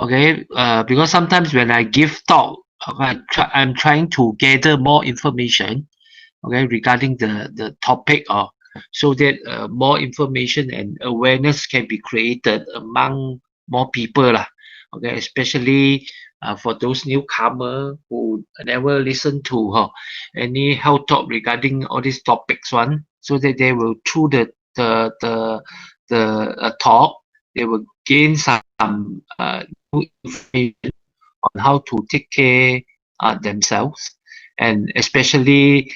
Okay, because sometimes when I give talk, I'm trying to gather more information, okay, regarding the topic, or so that more information and awareness can be created among more people lah. Okay, especially for those newcomer who never listen to any health talk regarding all these topics one, so that they will through the talk, they will gain some new information on how to take care themselves, and especially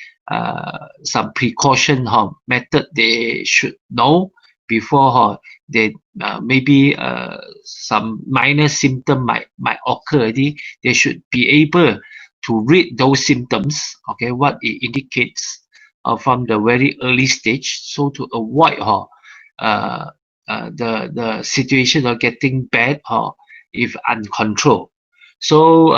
some precaution method they should know before they maybe some minor symptom might occur already. They should be able to read those symptoms, okay, what it indicates from the very early stage, so to avoid the situation of getting bad if uncontrolled. So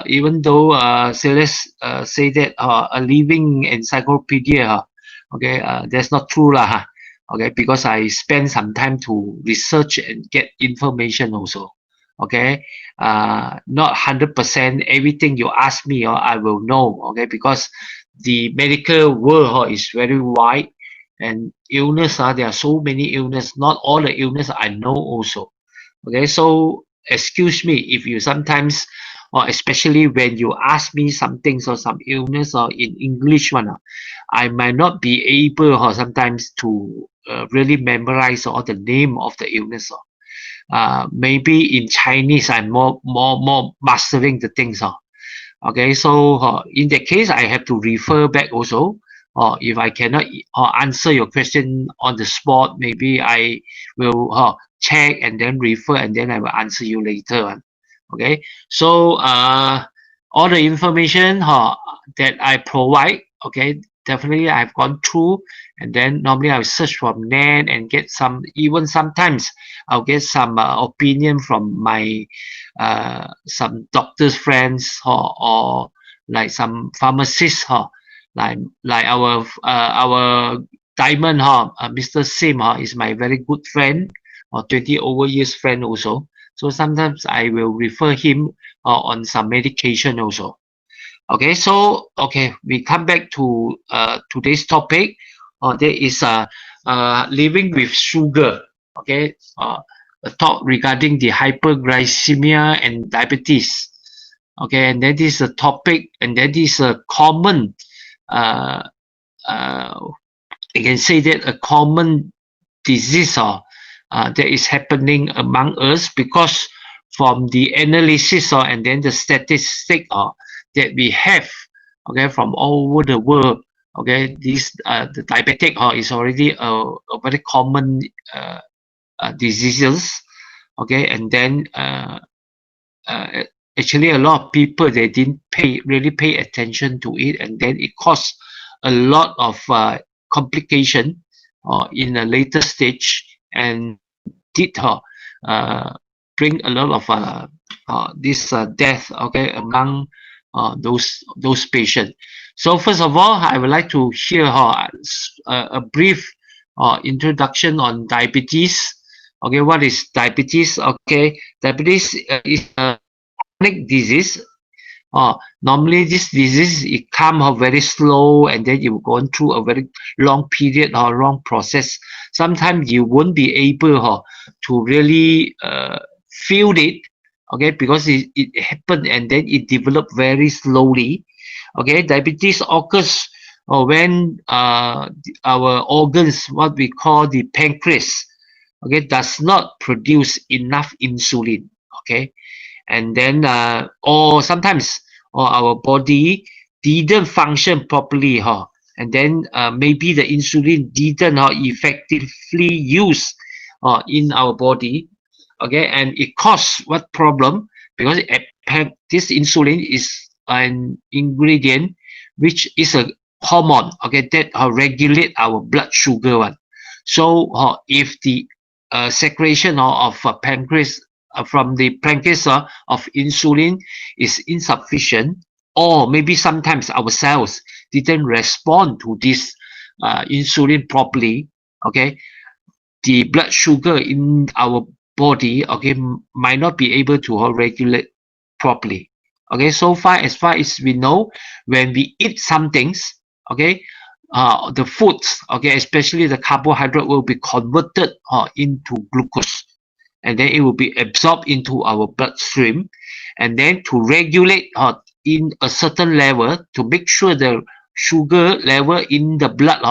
even though say let's say that a living encyclopedia, okay, that's not true lah. Okay, because I spend some time to research and get information also. Okay, not 100% everything you ask me I will know. Okay, because the medical world is very wide, and illness there are so many illness. Not all the illness I know also. Okay, so excuse me if you sometimes, or especially when you ask me some things or some illness or in English one, I might not be able or sometimes to really memorize all the name of the illness. Maybe in Chinese I'm more mastering the things. Okay, so in that case I have to refer back also. Or if I cannot answer your question on the spot, maybe I will check and then refer, and then I will answer you later on. Okay, so all the information that I provide, okay, definitely I've gone through, and then normally I'll search from net and get some, even sometimes I'll get some opinion from my some doctors friends, or like some pharmacists, like our Diamond, Mr. Sim, is my very good friend, or 20 over years friend also. So sometimes I will refer him on some medication also. Okay, so okay, we come back to today's topic. There is living with sugar. Okay, a talk regarding the hyperglycemia and diabetes. Okay, and that is a topic, and that is a common. Uh, uh, I can say that a common disease that is happening among us, because from the analysis and then the statistic that we have, okay, from all over the world, okay, this the diabetic is already a very common diseases, okay, and then uh, actually a lot of people, they didn't really pay attention to it, and then it caused a lot of complication in a later stage, and did uh, bring a lot of this death, okay, among those patients. So first of all, I would like to hear a brief introduction on diabetes. Okay, what is diabetes? Okay, diabetes is a chronic disease. Normally this disease, it come very slow, and then you go through a very long period or long process. Sometimes you won't be able to really feel it, okay, because it happened and then it developed very slowly. Okay, diabetes occurs when our organs, what we call the pancreas, okay, does not produce enough insulin. Okay, and then or sometimes or our body didn't function properly, and then maybe the insulin didn't effectively use in our body. Okay, and it causes what problem? Because this insulin is an ingredient which is a hormone, okay, that regulate our blood sugar one. So if the secretion of pancreas from the pancreas of insulin is insufficient, or maybe sometimes our cells didn't respond to this insulin properly, okay, the blood sugar in our body, okay, might not be able to regulate properly. Okay, so far as we know, when we eat some things, okay, the foods, okay, especially the carbohydrate will be converted into glucose, and then it will be absorbed into our bloodstream, and then to regulate in a certain level, to make sure the sugar level in the blood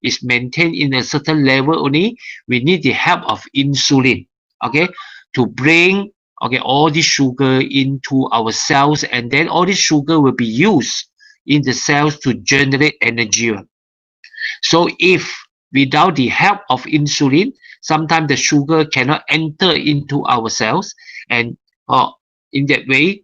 is maintained in a certain level only, we need the help of insulin, okay, to bring, okay, all this sugar into our cells, and then all this sugar will be used in the cells to generate energy. So if without the help of insulin, sometimes the sugar cannot enter into our cells, and in that way,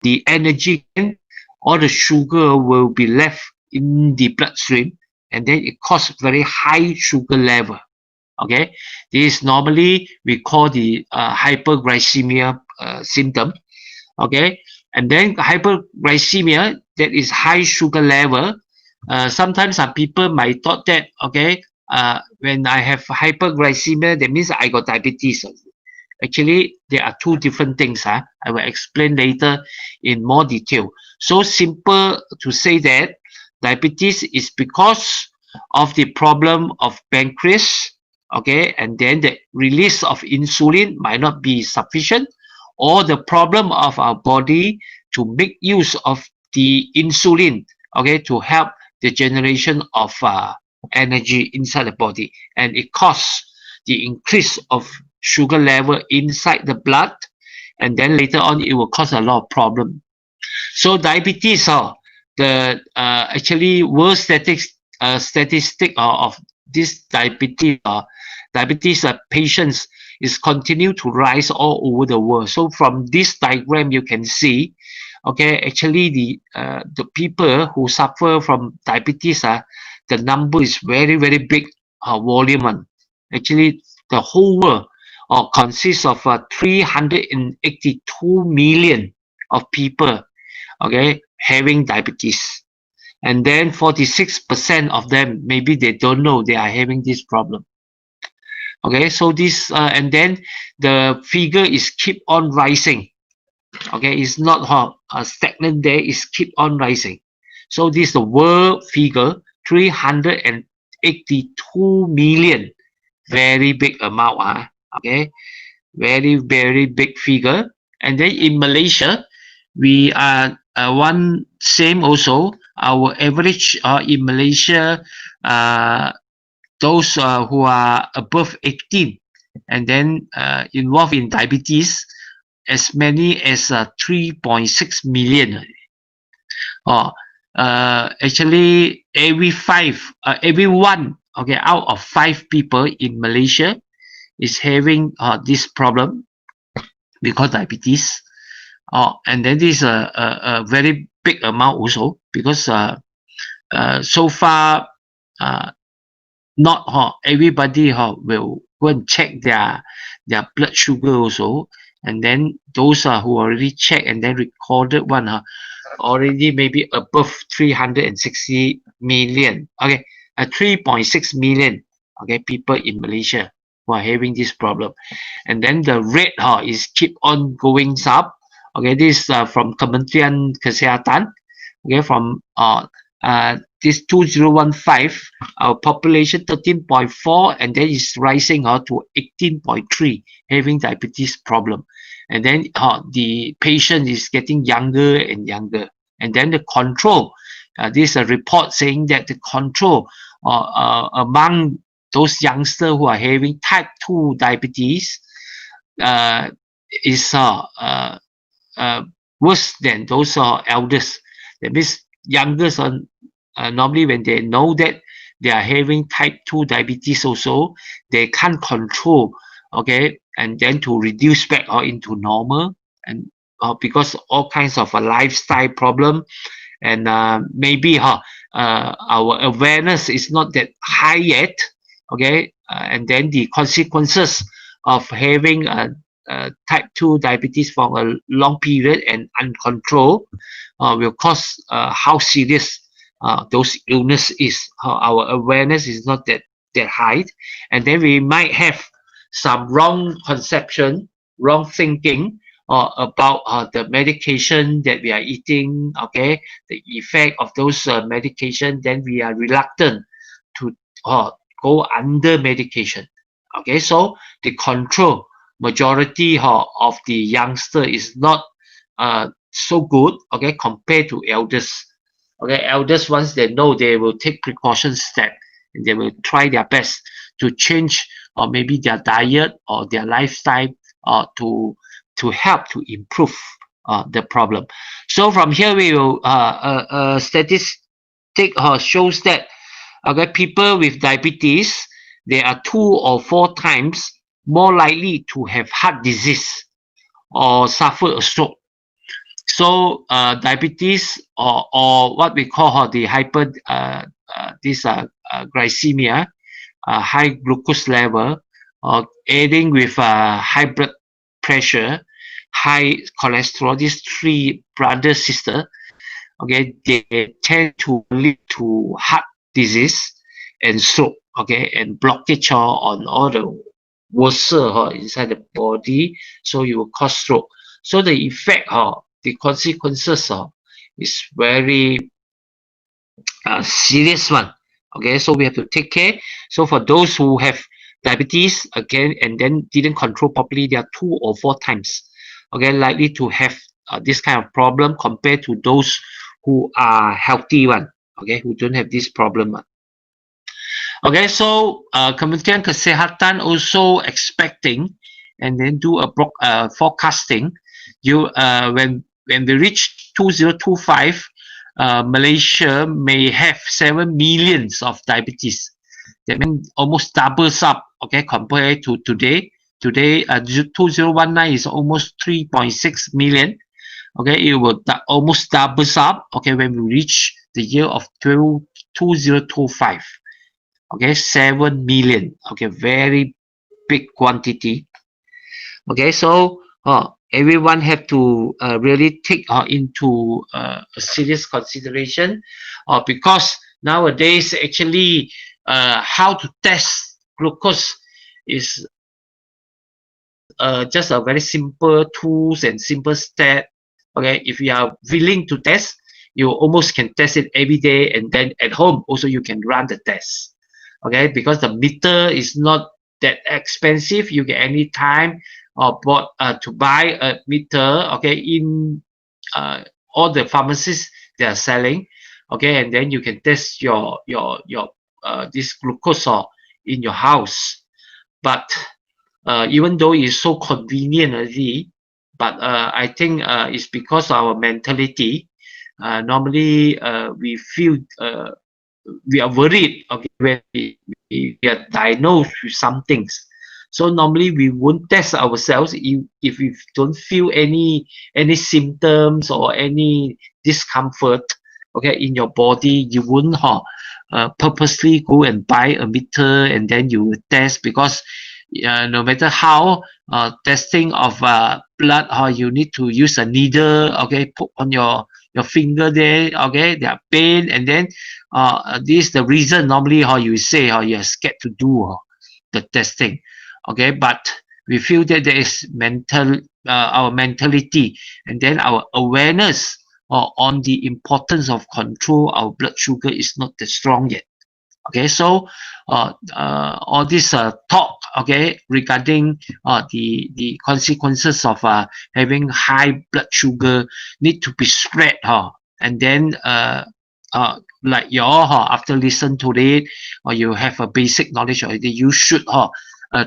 the energy and all the sugar will be left in the bloodstream, and then it causes very high sugar level. Okay, this normally we call the hyperglycemia symptom. Okay, and then hyperglycemia, that is high sugar level. Sometimes some people might thought that, okay, when I have hyperglycemia, that means I got diabetes. Actually, there are two different things. I will explain later in more detail. So simple to say that diabetes is because of the problem of pancreas, okay, and then the release of insulin might not be sufficient, or the problem of our body to make use of the insulin, okay, to help the generation of energy inside the body, and it causes the increase of sugar level inside the blood, and then later on it will cause a lot of problem. So diabetes, the actually world statistic of this diabetes patients is continue to rise all over the world. So from this diagram you can see, okay, actually the people who suffer from diabetes, the number is very very big volume. Actually, the whole world consists of 382 million of people, okay, having diabetes, and then 46% of them maybe they don't know they are having this problem. Okay, so this and then the figure is keep on rising. Okay, it's not stagnant there, it's keep on rising. So this is the world figure, 382 million, very big amount. Okay, very very big figure. And then in Malaysia, we are one same also. Our average in Malaysia, those who are above 18 and then involved in diabetes, as many as 3.6 million. Actually, everyone, okay, out of 5 people in Malaysia is having this problem because diabetes. And then this is a very big amount also, because so far not everybody will go and check their blood sugar also, and then those who already checked and then recorded one already maybe above 360 million. Okay, 3.6 million, okay, people in Malaysia who are having this problem, and then the rate is keep on going up. Okay, this from Kementerian Kesehatan. Okay, from this 2015, our population 13.4, and then it's rising to 18.3 having diabetes problem, and then the patient is getting younger and younger, and then the control. This is a report saying that the control among those youngsters who are having type 2 diabetes is worse than those elders. That means youngest normally when they know that they are having type 2 diabetes also, they can't control, okay, and then to reduce back into normal, and because all kinds of a lifestyle problem, and maybe our awareness is not that high yet, okay, and then the consequences of having type 2 diabetes for a long period and uncontrolled will cause how serious those illness is. Our awareness is not that high, and then we might have some wrong conception, wrong thinking about the medication that we are eating, okay, the effect of those medication, then we are reluctant to go under medication. Okay, so the control majority of the youngster is not so good, okay, compared to elders. Okay, elders, once they know, they will take precaution step and they will try their best to change or maybe their diet or their lifestyle to help to improve the problem. So from here we will statistic shows that, okay, people with diabetes, they are 2 or 4 times more likely to have heart disease or suffer a stroke. So diabetes or what we call the glycemia, high glucose level, aiding with high blood pressure, high cholesterol, these 3 brother sister, okay, they tend to lead to heart disease and stroke, okay, and blockage on all the vessels inside the body, so you will cause stroke. So the effect, the consequences is very serious one. Okay, so we have to take care. So for those who have diabetes again and then didn't control properly, they are 2 or 4 times, okay, likely to have this kind of problem compared to those who are healthy one, okay, who don't have this problem one. Okay, so Kementerian Kesehatan also expecting and then do a forecasting. When we reach 2025, Malaysia may have 7 millions of diabetes. That means almost doubles up, okay, compared to today. Today, 2019 is almost 3.6 million. Okay, it will almost doubles up, okay, when we reach the year of 2025. Okay, 7 million. Okay, very big quantity. Okay, so everyone have to really take into a serious consideration, because nowadays actually how to test glucose is just a very simple tools and simple step. Okay, if you are willing to test, you almost can test it every day, and then at home also you can run the test. Okay, because the meter is not that expensive. You get any time to buy a meter, okay, in all the pharmacies they are selling, okay, and then you can test your this glucose in your house. But even though it's so convenient already, but I think it's because our mentality. Normally we feel we are worried, okay, when we are diagnosed with some things. So normally we won't test ourselves if we don't feel any symptoms or any discomfort, okay, in your body. You wouldn't purposely go and buy a meter and then you test, because no matter how testing of blood, you need to use a needle, okay, put on your finger there, okay, they are pain, and then this is the reason normally you say you're scared to do the testing, okay. But we feel that there is our mentality and then our awareness on the importance of control our blood sugar is not that strong yet. Okay, so all this talk, okay, regarding the consequences of having high blood sugar need to be spread, and then like you all after listen to it, or you have a basic knowledge already, you should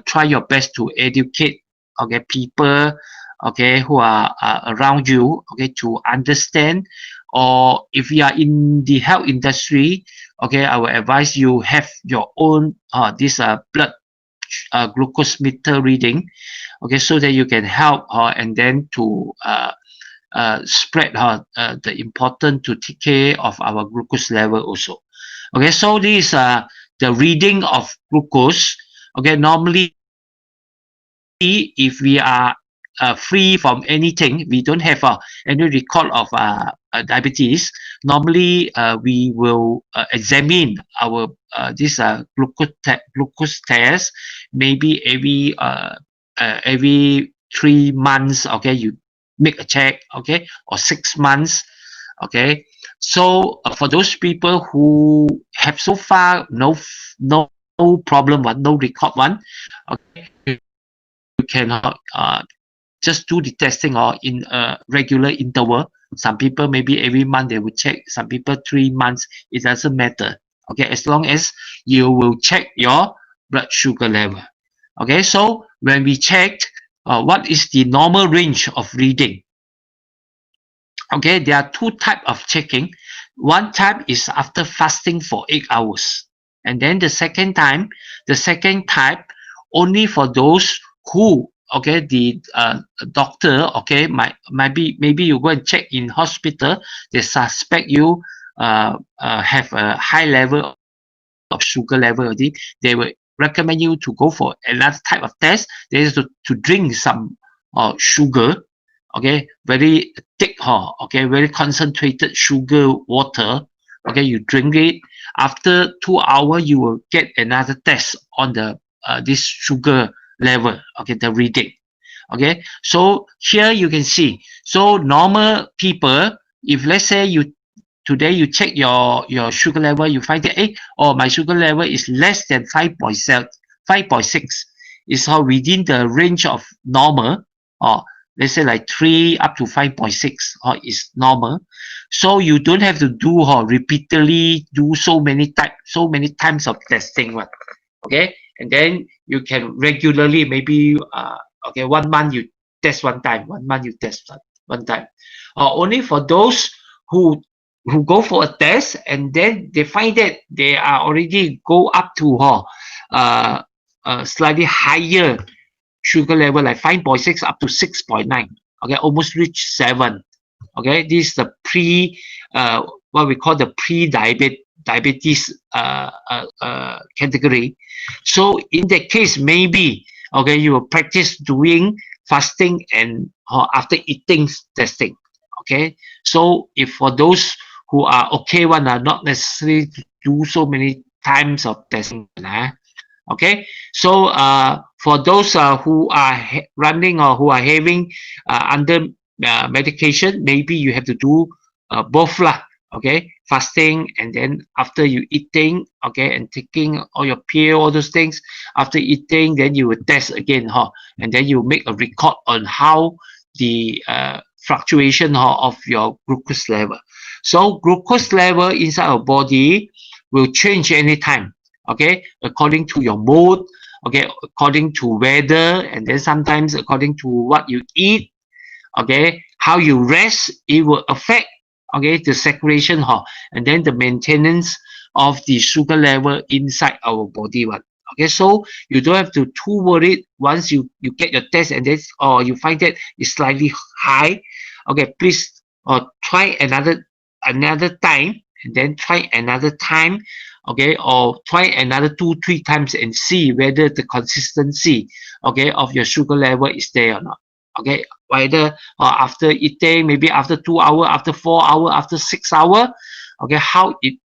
try your best to educate, okay, people, okay, who are around you, okay, to understand. Or if you are in the health industry, okay, I will advise you have your own this blood glucose meter reading, okay, so that you can help and then to spread the important to take care of our glucose level also. Okay, so this the reading of glucose. Okay, normally if we are free from anything, we don't have any record of diabetes, normally we will examine our this glucose test maybe every 3 months. Okay, you make a check. Okay, or 6 months. Okay, so for those people who have so far no problem one, no record one, okay, you can just do the testing or in a regular interval. Some people maybe every month they will check, some people 3 months, it doesn't matter. Okay, as long as you will check your blood sugar level. Okay, so when we checked what is the normal range of reading. Okay, there are two types of checking. One type is after fasting for 8 hours. And then the second type only for those who, okay, the doctor, okay, maybe you go and check in hospital, they suspect you have a high level of sugar level already, they will recommend you to go for another type of test. They is to drink some sugar, okay, very thick, okay, very concentrated sugar water. Okay, you drink it. After 2 hours, you will get another test on the this sugar level. Okay, the reading. Okay, so here you can see. So normal people, if let's say today you check your sugar level, you find that my sugar level is less than 5.7, 5.6. Is within the range of normal, or let's say like 3 up to 5.6 is normal. So you don't have to do repeatedly do so many times of testing one. Okay, and then you can regularly maybe okay, 1 month you test 1 time, 1 month you test 1 time. Only for those who go for a test and then they find that they are already go up to slightly higher sugar level, like 5.6 up to 6.9. Okay, almost reach 7. Okay, this is the what we call the diabetes category. So in that case, maybe okay, you will practice doing fasting and after eating testing. Okay, so if for those who are okay one, are not necessarily to do so many times of testing. Okay, so for those who are running or who are having under medication, maybe you have to do both lah. Okay, fasting and then after you eating, okay, and taking all your pill, all those things. After eating, then you will test again, and then you make a record on how the fluctuation of your glucose level. So glucose level inside our body will change anytime. Okay, according to your mood, okay, according to weather, and then sometimes according to what you eat, okay, how you rest, it will affect, okay, the circulation, and then the maintenance of the sugar level inside our body one. Okay, so you don't have to too worried once you get your test and then you find that it's slightly high. Okay, please try another time, and then try another time, okay, or try another 2-3 times and see whether the consistency, okay, of your sugar level is there or not. Okay, whether after eating, maybe after 2 hours, after 4 hours, after 6 hours, okay, how it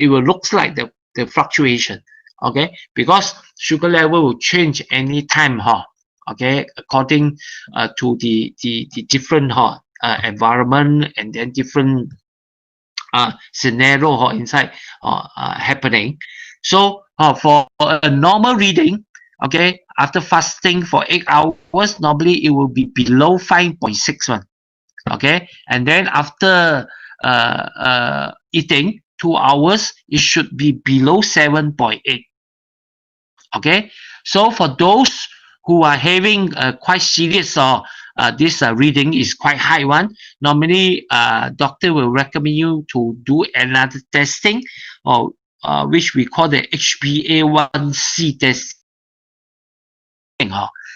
will looks like the fluctuation. Okay, because sugar level will change anytime, okay, according to the different environment and then different scenario inside happening. So for a normal reading, okay, after fasting for 8 hours, normally it will be below 5.6 one. Okay, and then after eating 2 hours, it should be below 7.8. Okay, so for those who are having quite serious this reading is quite high one, normally doctor will recommend you to do another testing, or which we call the HbA1c testing,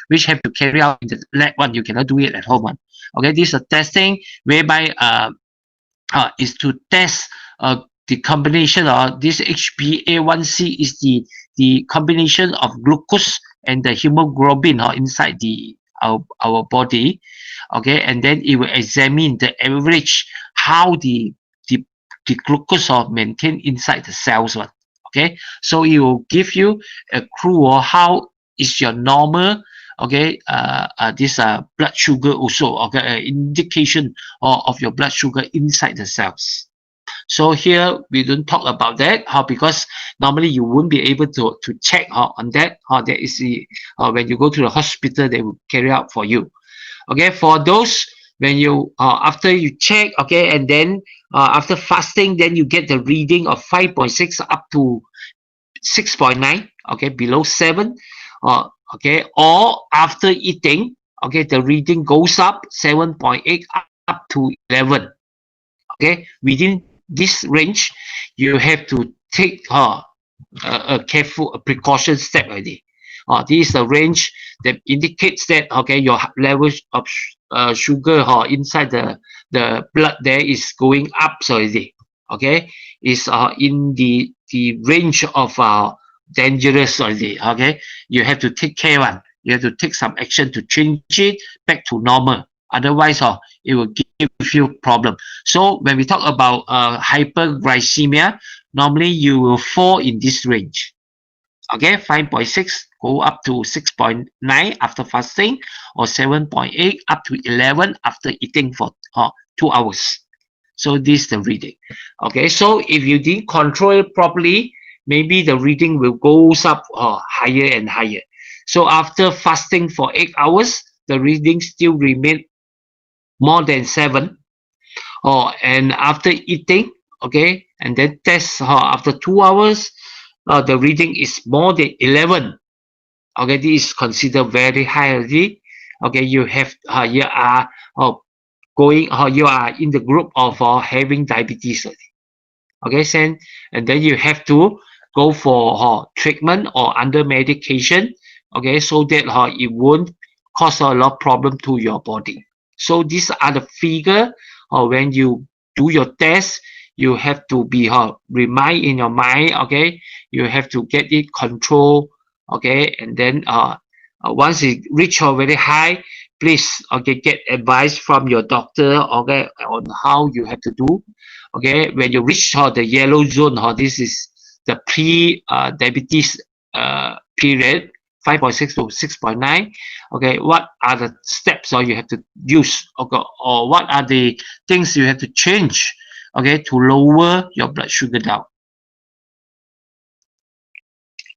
which have to carry out in the lab one. You cannot do it at home one. Okay, this is a testing whereby is to test the combination of this HbA1c is the combination of glucose and the hemoglobin inside the our body, okay, and then it will examine the average how the, the glucose are maintained inside the cells one. Okay, so it will give you a clue or how is your normal, okay, this blood sugar also, okay, indication of your blood sugar inside the cells. So here we don't talk about that, because normally you won't be able to check on that. That is when you go to the hospital, they will carry out for you. Okay, for those when you after you check, okay, and then after fasting, then you get the reading of 5.6 up to 6.9, okay, below 7, okay, or after eating, okay, the reading goes up 7.8 up to 11. Okay, within this range, you have to take a careful precaution step already. This is the range that indicates that, okay, your level of sugar inside the blood there is going up already. Okay, is in the range of dangerous already. Okay, you have to take care one. You have to take some action to change it back to normal. Otherwise, it will give you problem. So when we talk about hyperglycemia, normally you will fall in this range. Okay, 5.6 go up to 6.9 after fasting, or 7.8 up to 11 after eating for 2 hours. So this is the reading. Okay, so if you didn't control it properly, maybe the reading will go up higher and higher. So after fasting for 8 hours, the reading still remain more than 7. And after eating, okay, and then test after 2 hours, the reading is more than 11. Okay, this is considered very high already. Okay, you have you are going, you are in the group of having diabetes already. Okay, and then you have to go for treatment or under medication. Okay, so that it won't cause a lot of problem to your body. So these are the figure when you do your test, you have to be remind in your mind. Okay, you have to get it control. Okay, and then once it reach very high, please, okay, get advice from your doctor, okay, on how you have to do. Okay, when you reach the yellow zone, this is the pre-diabetes period, 5.6 to 6.9. Okay, what are the steps you have to use, okay, or what are the things you have to change, okay, to lower your blood sugar down.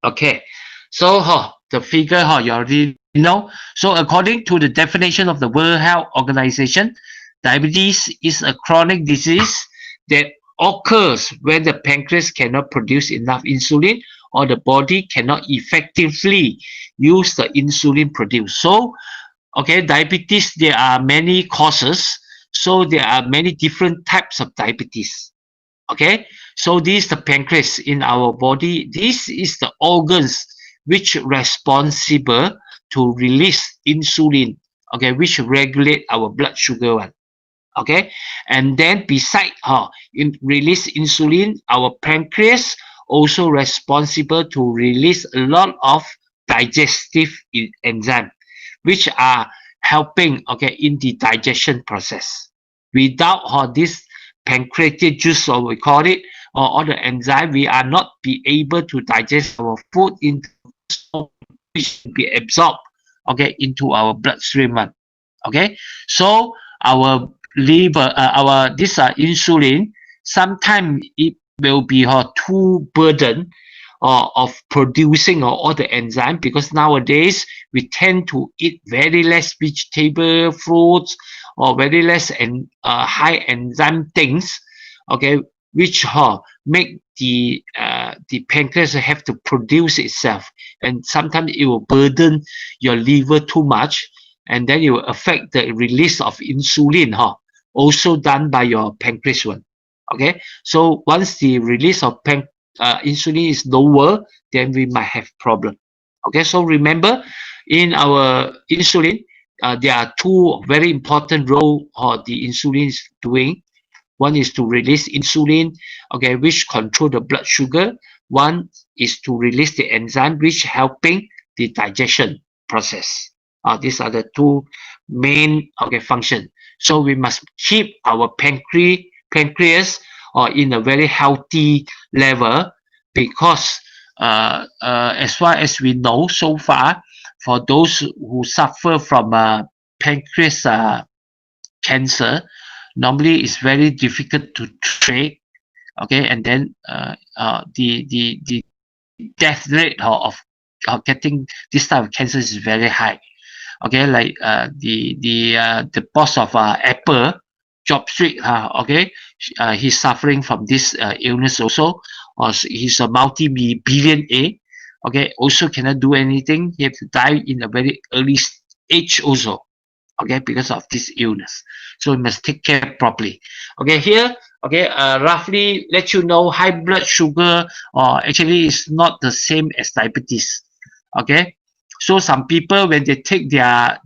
Okay, so the figure you already know. So according to the definition of the World Health Organization, diabetes is a chronic disease that occurs when the pancreas cannot produce enough insulin, or the body cannot effectively use the insulin produced. So, okay, diabetes, there are many causes. So there are many different types of diabetes. Okay, so this is the pancreas in our body. This is the organs which responsible to release insulin, okay, which regulate our blood sugar one. Okay, and then beside release insulin, our pancreas also responsible to release a lot of digestive enzyme, which are helping, okay, in the digestion process. Without this pancreatic juice, or we call it, or all the enzyme, we are not be able to digest our food into which be absorbed, okay, into our bloodstream one. Okay, so our liver, our this insulin, sometimes it will be too burden of producing all the enzyme, because nowadays we tend to eat very less vegetable, fruits, or very less and high enzyme things, okay, which make the pancreas have to produce itself, and sometimes it will burden your liver too much, and then it will affect the release of insulin, also done by your pancreas one. Okay, so once the release of insulin is lower, then we might have problem. Okay, so remember, in our insulin, there are two very important role the insulin is doing. One is to release insulin, okay, which control the blood sugar. One is to release the enzyme which helping the digestion process. These are the two main function. So we must keep our pancreas in a very healthy level, because as far as we know so far, for those who suffer from pancreas cancer, normally it's very difficult to treat. Okay, and then the death rate of getting this type of cancer is very high. Okay, like the boss of Apple, Job Street, okay, he's suffering from this illness also, or he's a multi-billionaire. Okay, also cannot do anything. He have to die in a very early age also. Okay, because of this illness. So we must take care properly. Okay, here, okay, roughly let you know, high blood sugar actually is not the same as diabetes. Okay, so some people, when they take their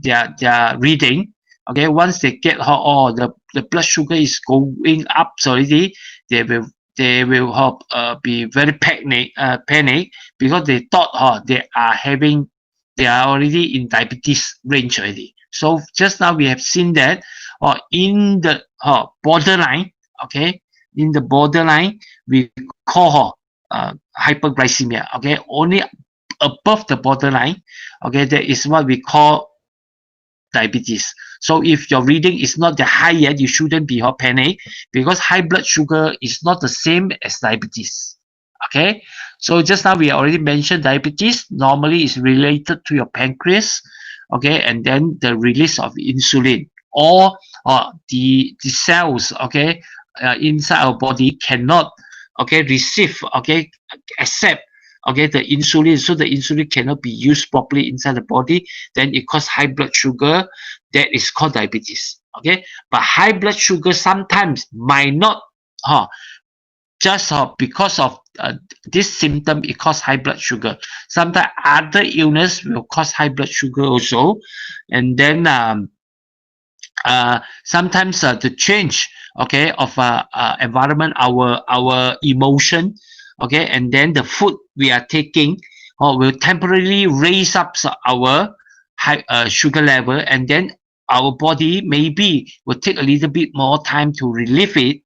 reading, okay, once they get the blood sugar is going up already, they will be very panic, because they thought they are already in diabetes range already. So just now we have seen that in the borderline, okay, in the borderline, we call hyperglycemia. Okay, only above the borderline, okay, that is what we call diabetes. So if your reading is not that high yet, you shouldn't be panic, because high blood sugar is not the same as diabetes. Okay, so just now we already mentioned diabetes normally is related to your pancreas, okay, and then the release of insulin, or the cells, okay, inside our body cannot, okay, receive, okay, accept, okay, the insulin, so the insulin cannot be used properly inside the body, then it causes high blood sugar. That is called diabetes. Okay, but high blood sugar sometimes might not just because of this symptom, it causes high blood sugar. Sometimes other illness will cause high blood sugar also. And then sometimes the change, okay, of environment, our emotion, okay, and then the food we are taking will temporarily raise up our high sugar level, and then our body maybe will take a little bit more time to relieve it.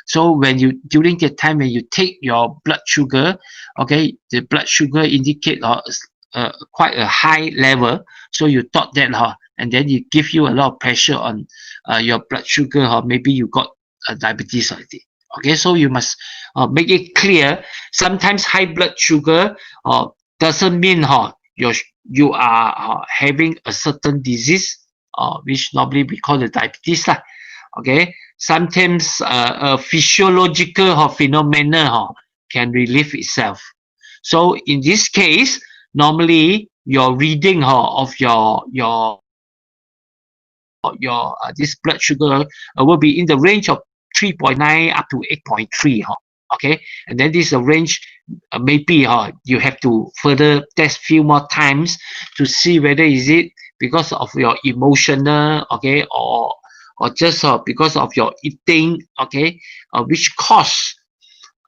So when you, during the time when you take your blood sugar, okay, the blood sugar indicate quite a high level. So you thought that and then it give you a lot of pressure on your blood sugar, maybe you got diabetes already. Okay, so you must make it clear. Sometimes high blood sugar doesn't mean you are having a certain disease, which normally we call the diabetes lah. Okay, sometimes a physiological phenomena can relieve itself. So in this case, normally your reading of your this blood sugar will be in the range of 3.9 up to 8.3. Okay, and then this range, maybe you have to further test few more times to see whether is it because of your emotional, okay, or just because of your eating, okay, which cause,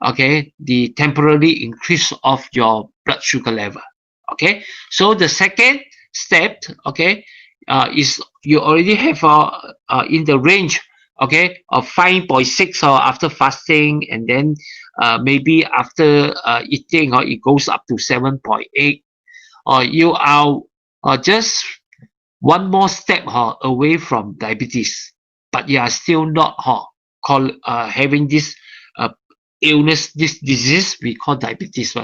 okay, the temporary increase of your blood sugar level. Okay, so the second step, okay, is you already have in the range, okay, of 5.6 after fasting, and then maybe after eating, it goes up to 7.8, or you are just one more step away from diabetes, but you are still not having this illness, this disease we call diabetes.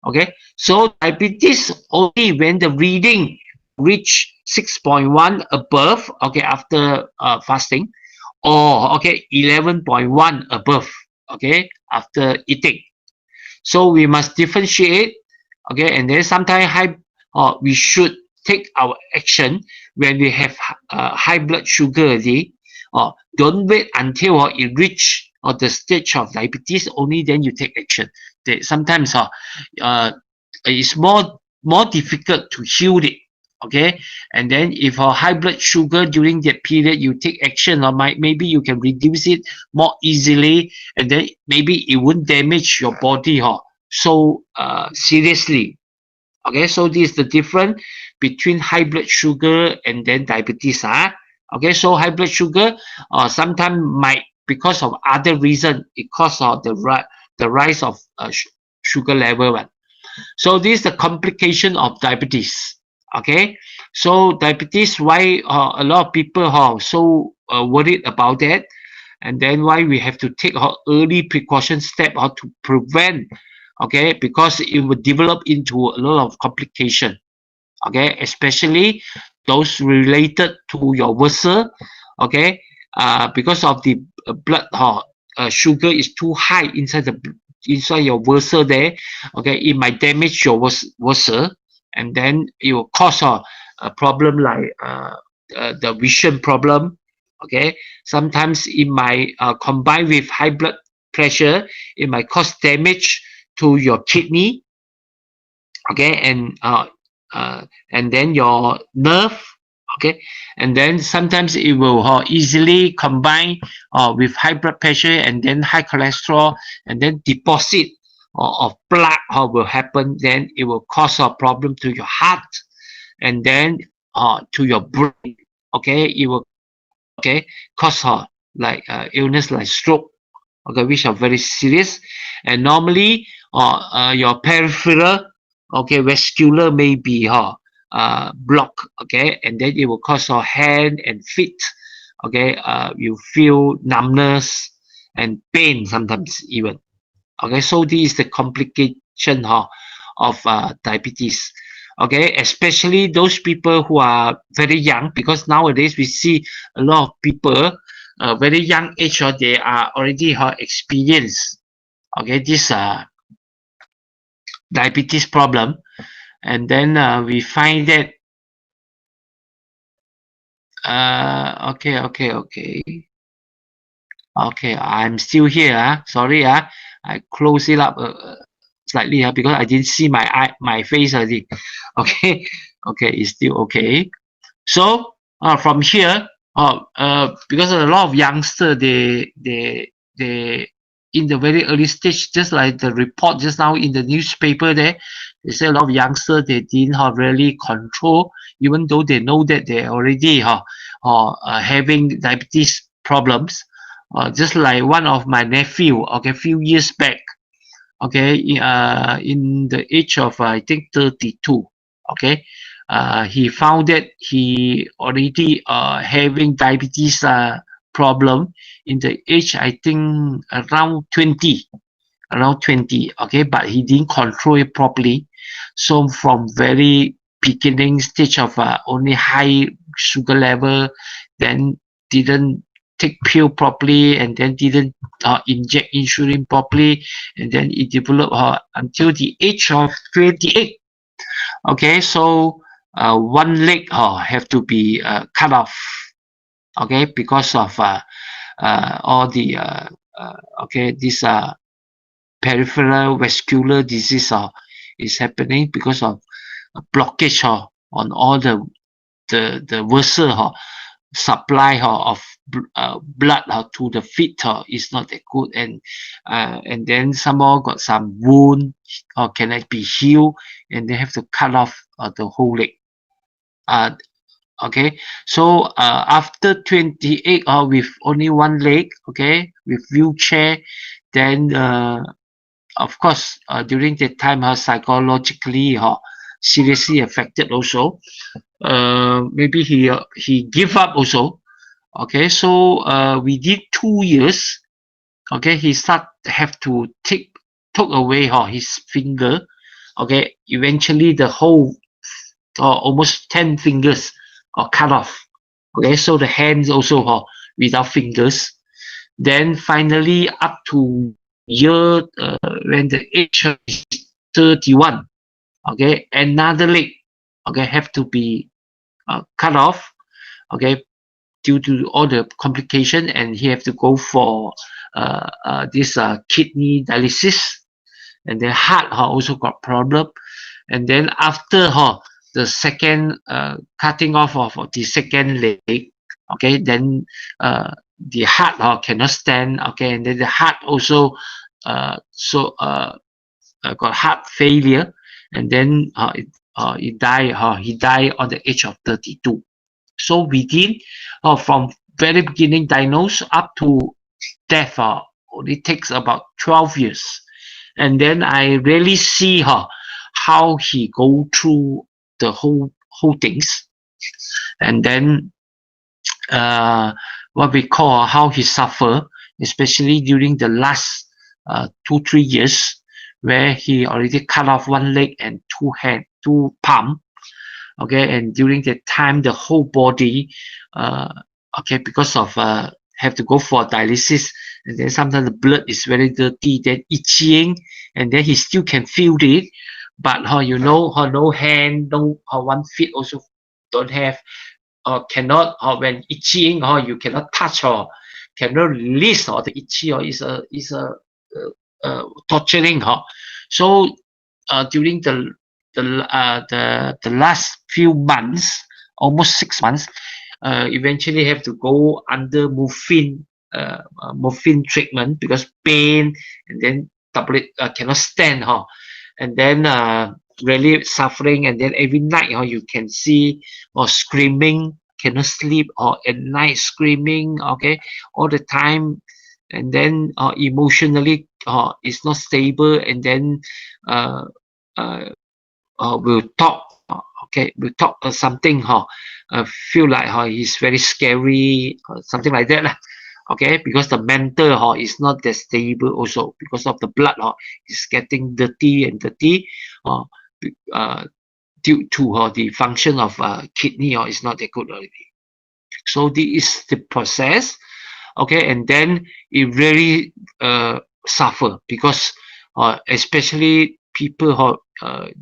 Okay, so diabetes only when the reading reach 6.1 above, okay, after fasting, or okay 11.1 above, okay, after eating. So we must differentiate, okay, and then sometimes we should take our action when we have high blood sugar already. Don't wait until it reach the stage of diabetes, only then you take action. Sometimes it's more difficult to heal it. Okay, and then if high blood sugar during that period you take action, or maybe you can reduce it more easily, and then maybe it won't damage your body so seriously. Okay, so this is the difference between high blood sugar and then diabetes. Okay, so high blood sugar sometimes might, because of other reason, it cause the rise of sugar level. So this is the complication of diabetes. Okay, so diabetes, why a lot of people are so worried about that, and then why we have to take early precaution step to prevent. Okay, because it will develop into a lot of complication. Okay, especially those related to your vessel. Okay, because of the blood sugar is too high inside your vessel there. Okay, it might damage your vessel, and then it will cause a problem like the vision problem. Okay, sometimes it might combine with high blood pressure. It might cause damage to your kidney. Okay, and then your nerve. Okay, and then sometimes it will easily combine with high blood pressure and then high cholesterol, and then deposit of plaque will happen. Then it will cause a problem to your heart, and then to your brain. Okay, it will cause like illness like stroke. Okay, which are very serious. And normally your peripheral, okay, vascular may be blocked. Okay, and then it will cause your hand and feet. Okay, you feel numbness and pain sometimes even. Okay, so this is the complication of diabetes. Okay, especially those people who are very young, because nowadays we see a lot of people very young age, they are already experience okay this diabetes problem. And then we find that okay, I'm still here. Sorry, I close it up slightly because I didn't see my face already. Okay, okay, it's still okay. So from here, because a lot of youngsters, they in the very early stage, just like the report just now in the newspaper there, they say a lot of youngsters, they didn't really control, even though they know that they already having diabetes problems. Just like one of my nephew, okay, few years back, okay, in the age of I think 32. Okay, he found that he already having diabetes problem in the age, I think, around 20. Okay, but he didn't control it properly. So from very beginning stage of only high sugar level, then didn't take pill properly, and then didn't inject insulin properly, and then it developed until the age of 28. Okay, so one leg have to be cut off. Okay, because of all the okay, this peripheral vascular disease is happening because of a blockage on all the vessel supply of blood to the feet is not that good. And then some more got some wound cannot be healed, and they have to cut off the whole leg. Okay, so after 28 with only one leg, okay, with wheelchair, then of course during that time psychologically seriously affected also. Maybe he give up also. Okay, so we did 2 years. Okay, he have to took away his finger. Okay, eventually the whole almost 10 fingers are cut off. Okay, so the hands also without fingers. Then finally up to year when the age is 31. Okay, another leg okay have to be cut off. Okay, due to all the complication, and he have to go for this kidney dialysis. And then heart also got problem. And then after the second cutting off of the second leg, okay, then the heart cannot stand. Okay, and then the heart also got heart failure. and then he died. He died on the age of 32. So within, from very beginning diagnosed up to death, only takes about 12 years. And then I really see how he go through the whole things, and then what we call how he suffer, especially during the last 2-3 years, where he already cut off one leg and two palm. Okay, and during that time, the whole body, okay, because of have to go for dialysis, and then sometimes the blood is very dirty, then itching, and then he still can feel it, but no hand, no one feet also don't have, or cannot, or when itching, or you cannot touch, or cannot release, or the itchy, or torturing. So during the last few months, almost 6 months, eventually have to go under morphine treatment because pain, and then cannot stand, and then really suffering, and then every night you can see or screaming, cannot sleep, or at night screaming, okay, all the time, and then emotionally is not stable, and then uh, uh, we'll talk, okay, we'll talk something, feel like he's very scary, something like that, okay, because the mental is not that stable also, because of the blood is getting dirty and dirty, uh, uh, due to the function of kidney is not that good already. So this is the process, okay, and then it really suffer, because especially people who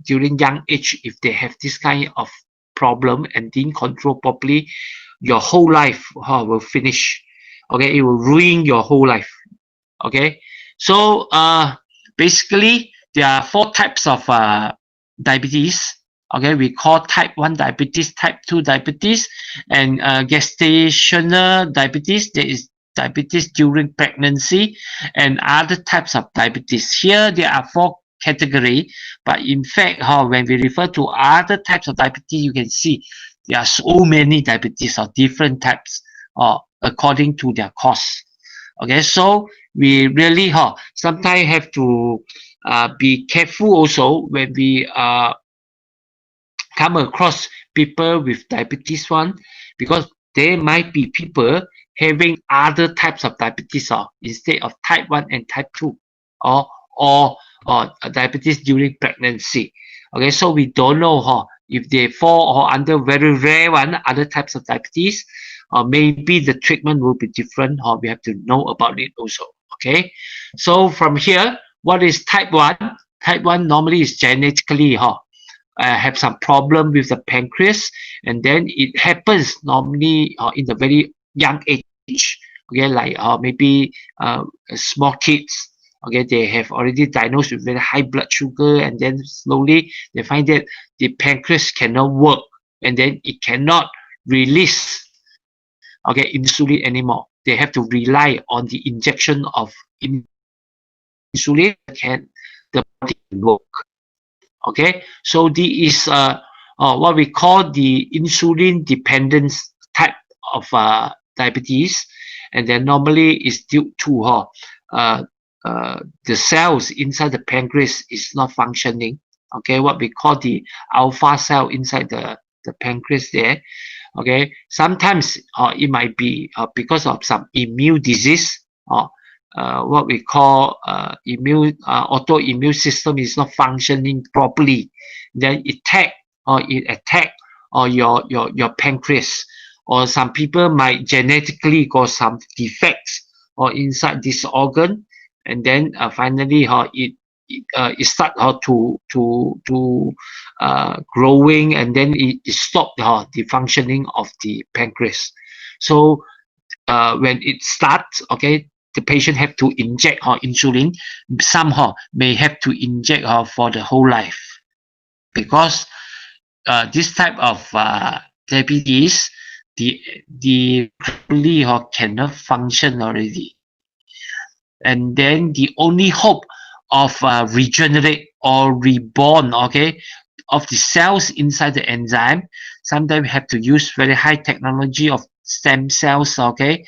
during young age, if they have this kind of problem and didn't control properly, your whole life will finish, okay, it will ruin your whole life, okay. So basically there are 4 types of diabetes, okay. We call type 1 diabetes, type 2 diabetes, and gestational diabetes. There is diabetes during pregnancy, and other types of diabetes. Here there are 4 category, but in fact when we refer to other types of diabetes, you can see there are so many diabetes of different types according to their cause, okay. So we really sometimes have to be careful also when we come across people with diabetes one, because there might be people having other types of diabetes instead of type 1 and type 2, or or diabetes during pregnancy, okay. So we don't know if they fall or under very rare one, other types of diabetes, or maybe the treatment will be different, or we have to know about it also, okay. So from here, what is type 1? Type 1 normally is genetically have some problem with the pancreas, and then it happens normally in the very young age, okay, like maybe small kids, okay, they have already diagnosed with very high blood sugar, and then slowly they find that the pancreas cannot work, and then it cannot release, okay, insulin anymore. They have to rely on the injection of insulin, can the body work, okay. So this is what we call the insulin dependence type of diabetes, and then normally is due to the cells inside the pancreas is not functioning, okay, what we call the alpha cell inside the pancreas there, okay. Sometimes it might be because of some immune disease, or what we call autoimmune system is not functioning properly, then it attack your pancreas, or some people might genetically got some defects or inside this organ, and then finally it start to growing, and then it stop the functioning of the pancreas. So when it starts, okay, the patient have to inject insulin. Some may have to inject for the whole life, because this type of diabetes, the cannot function already, and then the only hope of regenerate or reborn, okay, of the cells inside the enzyme. Sometimes we have to use very high technology of stem cells, okay.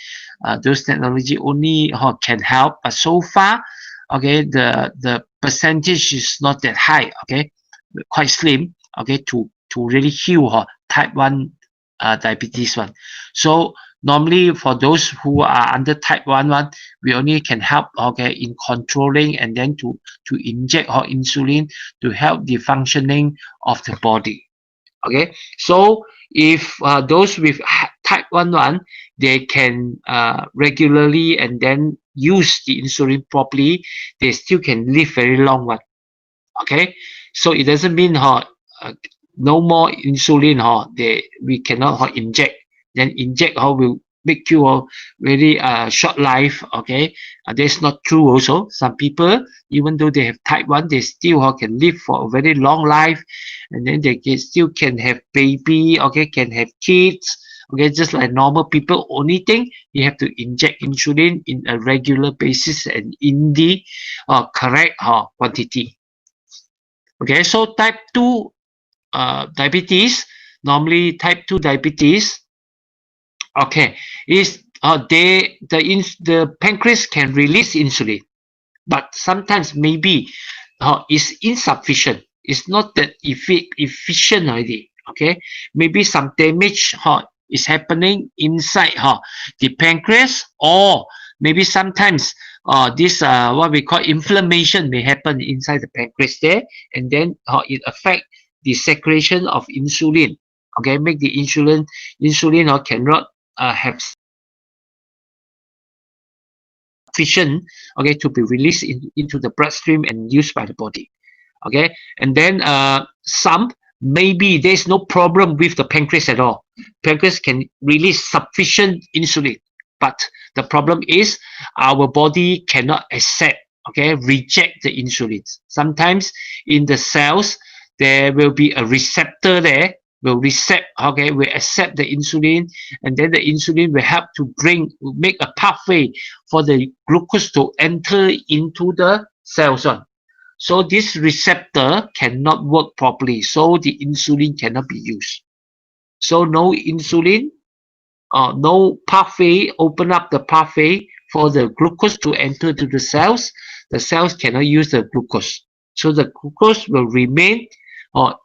Those technology only can help, but so far, okay, the percentage is not that high, okay, quite slim, okay, to really heal type 1 diabetes one. So normally for those who are under type 1, we only can help, okay, in controlling and then to inject insulin to help the functioning of the body. Okay, so if those with type 1, they can regularly and then use the insulin properly, they still can live very long one. Okay, so it doesn't mean no more insulin we cannot inject. Then inject will make you very short life. Okay, that's not true also. Some people, even though they have type 1, they still can live for a very long life, and then they still can have baby, okay, can have kids, okay, just like normal people. Only thing, you have to inject insulin in a regular basis and in the correct quantity. Okay, so type 2 diabetes, normally type 2 diabetes, okay, is the pancreas can release insulin, but sometimes maybe is insufficient. It's not that efficient already. Okay, maybe some damage is happening inside the pancreas, or maybe sometimes this what we call inflammation may happen inside the pancreas there, and then it affect the secretion of insulin. Okay, make the insulin cannot have sufficient, okay, to be released into the bloodstream and used by the body. Okay, and then some, maybe there's no problem with the pancreas at all. Pancreas can release sufficient insulin, but the problem is our body cannot accept, okay, reject the insulin. Sometimes in the cells there will be a receptor there, will accept the insulin, and then the insulin will help to make a pathway for the glucose to enter into the cells on. So this receptor cannot work properly, so the insulin cannot be used. So no insulin, no pathway, open up the pathway for the glucose to enter to the cells. The cells cannot use the glucose. So the glucose will remain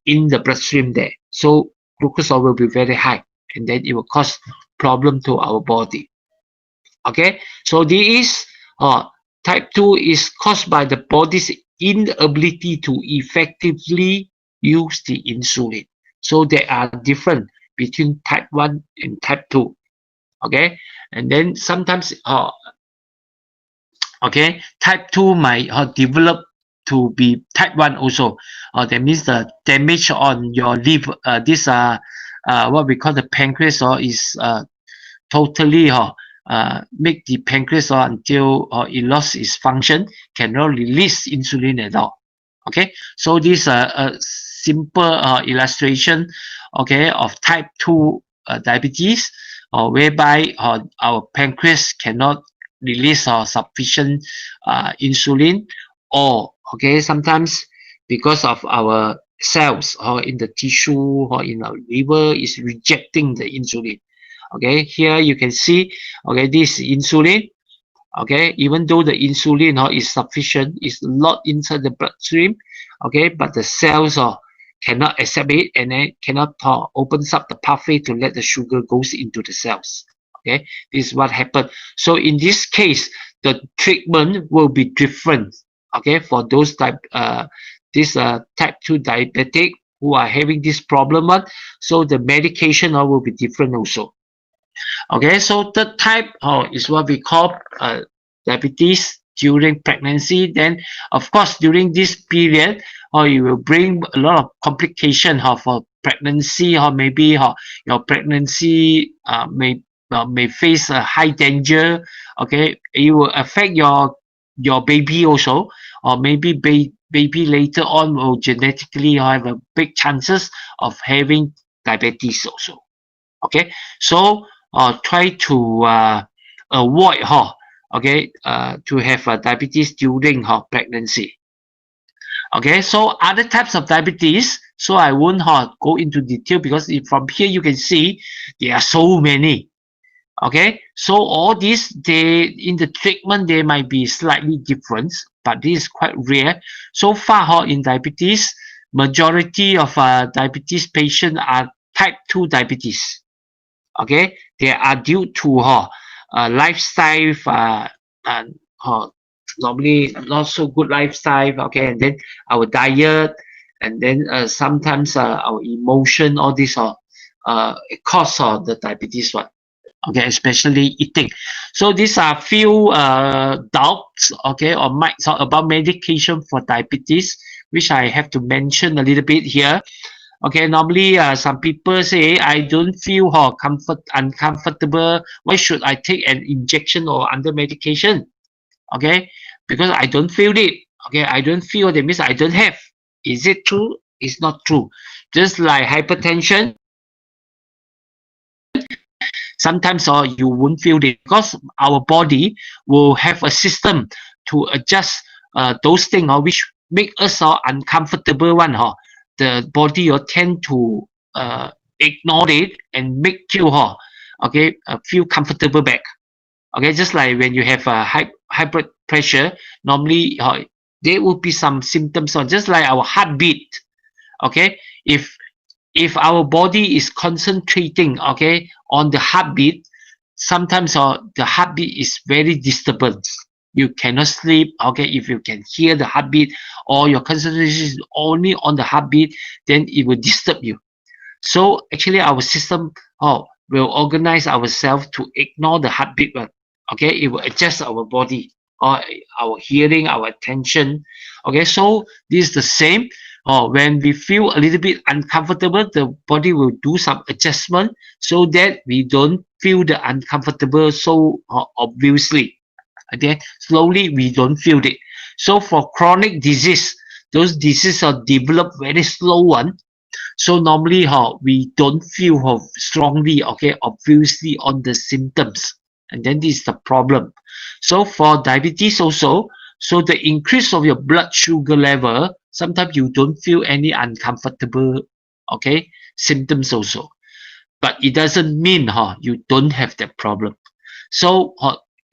in the bloodstream there. So glucose will be very high, and then it will cause problem to our body. Okay, so this type 2 is caused by the body's inability to effectively use the insulin. So there are different between type 1 and type 2. Okay, and then sometimes okay, type 2 might develop to be type 1 also. That means the damage on your liver, this what we call the pancreas is totally make the pancreas until it lost its function, cannot release insulin at all. Okay, so this a simple illustration, okay, of type 2 diabetes, whereby our pancreas cannot release sufficient insulin, or okay, sometimes because of our cells or in the tissue or in our liver is rejecting the insulin. Okay, here you can see, okay, this insulin, okay, even though the insulin is sufficient, is a lot inside the bloodstream, okay, but the cells cannot accept it, and then cannot opens up the pathway to let the sugar goes into the cells. Okay, this is what happened. So in this case, the treatment will be different. Okay, for those type type 2 diabetic who are having this problem, so the medication will be different also. Okay, so third type is what we call diabetes during pregnancy. Then, of course, during this period, it will bring a lot of complication for pregnancy, or maybe your pregnancy may face a high danger. Okay, it will affect your baby also, or maybe baby later on will genetically have a big chances of having diabetes also. Okay, so try to avoid to have diabetes during pregnancy. Okay, so other types of diabetes, so I won't go into detail because from here you can see there are so many. Okay, so all these, they in the treatment they might be slightly different, but this is quite rare. So far in diabetes, majority of diabetes patients are type 2 diabetes. Okay, they are due to lifestyle, normally not so good lifestyle. Okay, and then our diet, and then sometimes our emotion, all this cause of the diabetes one. Okay, especially eating. So these are few doubts, okay, or myths about medication for diabetes, which I have to mention a little bit here. Okay, normally some people say I don't feel uncomfortable. Why should I take an injection or under medication? Okay, because I don't feel it. Okay, I don't feel, that means I don't have. Is it true? It's not true. Just like hypertension, sometimes you won't feel it because our body will have a system to adjust those things which make us uncomfortable one. The body tend to ignore it and make you feel comfortable back. Okay, just like when you have high blood pressure, normally there will be some symptoms just like our heartbeat. Okay, if our body is concentrating on the heartbeat, sometimes the heartbeat is very disturbance. You cannot sleep. Okay, if you can hear the heartbeat or your concentration is only on the heartbeat, then it will disturb you. So actually our system will organize ourselves to ignore the heartbeat one. Okay, it will adjust our body or our hearing, our attention. Okay, so this is the same. When we feel a little bit uncomfortable, the body will do some adjustment so that we don't feel the uncomfortable so obviously. Okay, slowly we don't feel it. So for chronic disease, those diseases are developed very slow one. So normally we don't feel strongly, okay, obviously on the symptoms. And then this is the problem. So for diabetes also, so the increase of your blood sugar level, sometimes you don't feel any uncomfortable, okay, symptoms also. But it doesn't mean you don't have that problem. So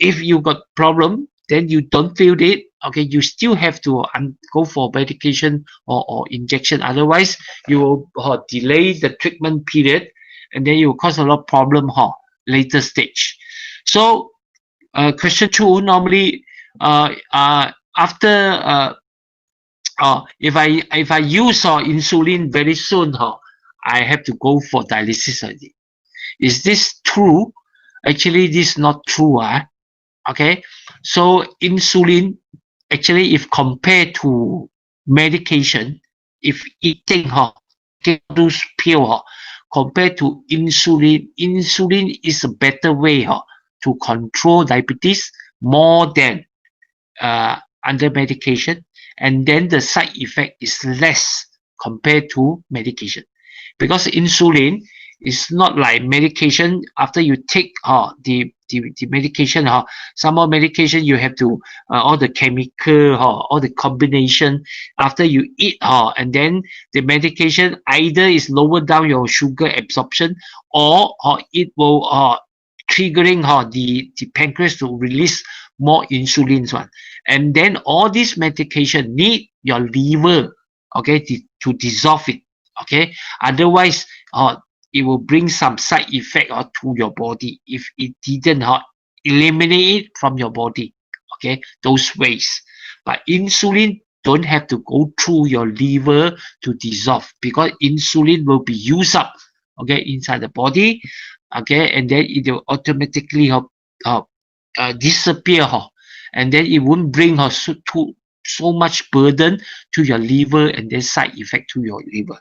if you got problem, then you don't feel it. Okay, you still have to go for medication or injection. Otherwise, you will delay the treatment period, and then you will cause a lot of problem later stage. So question 2, normally after if I use insulin very soon, I have to go for dialysis already. Is this true? Actually, this is not true. Okay, so insulin, actually, if compared to medication, if eating those pill compared to insulin, insulin is a better way to control diabetes more than under medication, and then the side effect is less compared to medication, because insulin is not like medication. After you take the medication, some more medication you have to all the chemical all the combination after you eat and then the medication either is lower down your sugar absorption, or it will triggering the pancreas to release more insulin one. And then all this medication need your liver, okay, to dissolve it. Okay, otherwise it will bring some side effect to your body if it didn't eliminate it from your body. Okay, those ways. But insulin don't have to go through your liver to dissolve, because insulin will be used up, okay, inside the body. Okay, and then it will automatically disappear, and then it won't bring so much burden to your liver and then side effect to your liver.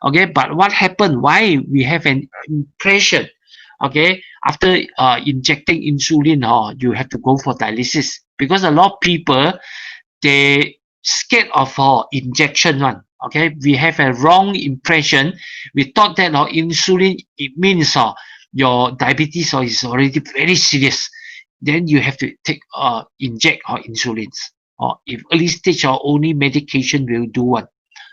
Okay, but what happened, why we have an impression, okay, after injecting insulin, you have to go for dialysis? Because a lot of people, they scared of injection one. Okay, we have a wrong impression. We thought that insulin, it means your diabetes is already very serious, then you have to take inject insulins. or if early stage or only medication will do one.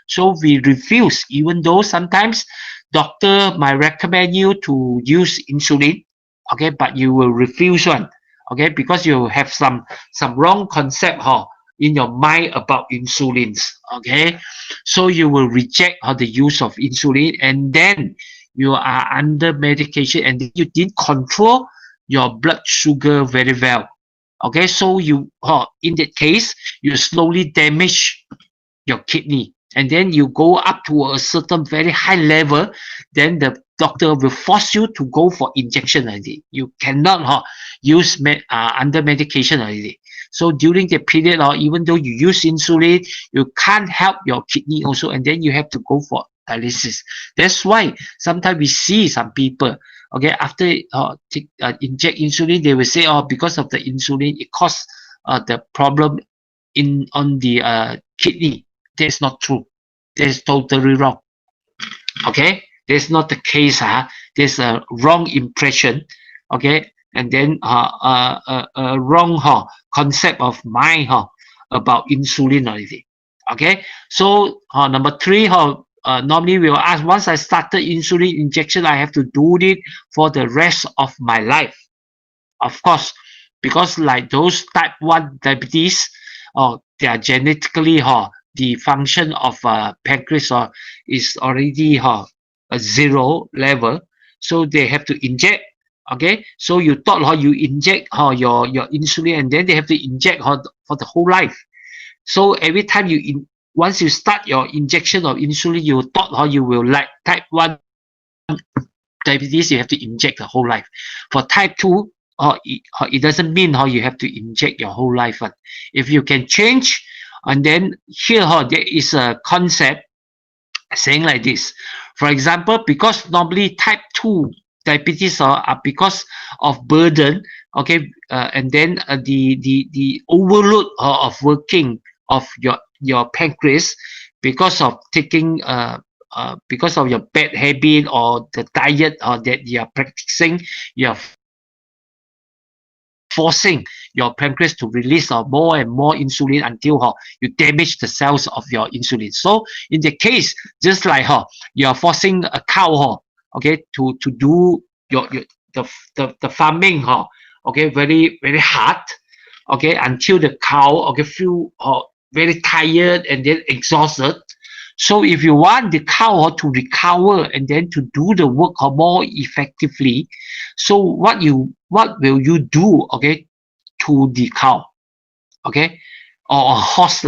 So we refuse, even though sometimes doctor might recommend you to use insulin, okay, but you will refuse one, okay, because you have some wrong concept in your mind about insulins, okay. So you will reject the use of insulin, and then you are under medication, and you didn't control your blood sugar very well, okay. So you in that case you slowly damage your kidney, and then you go up to a certain very high level, then the doctor will force you to go for injection already. You cannot use under medication already. So during the period, even though you use insulin, you can't help your kidney also, and then you have to go for dialysis. That's why sometimes we see some people, okay, after inject insulin, they will say, because of the insulin, it caused the problem on the kidney. That's not true. That's totally wrong. Okay, that's not the case. There's a wrong impression. Okay, and then wrong concept of mind about insulin already. Okay, so number three, normally we will ask, once I started insulin injection, I have to do it for the rest of my life. Of course, because like those type 1 diabetes, they are genetically the function of pancreas is already a 0 level, so they have to inject. Okay, so you thought you inject your insulin, and then they have to inject for the whole life. So every time once you start your injection of insulin, you thought you will, like type 1 diabetes, you have to inject the whole life. For type 2, it doesn't mean you have to inject your whole life. If you can change, and then here there is a concept saying like this. For example, because normally type 2 diabetes are because of burden, okay, and then the overload of working of your pancreas because of taking because of your bad habit or the diet that you are practicing, you are forcing your pancreas to release more and more insulin until you damage the cells of your insulin. So in the case, just like you are forcing a cow okay, to do the farming okay, very very hard, okay, until the cow okay feel very tired and then exhausted. So if you want the cow to recover and then to do the work more effectively, so what will you do, okay, to the cow, okay, or a horse,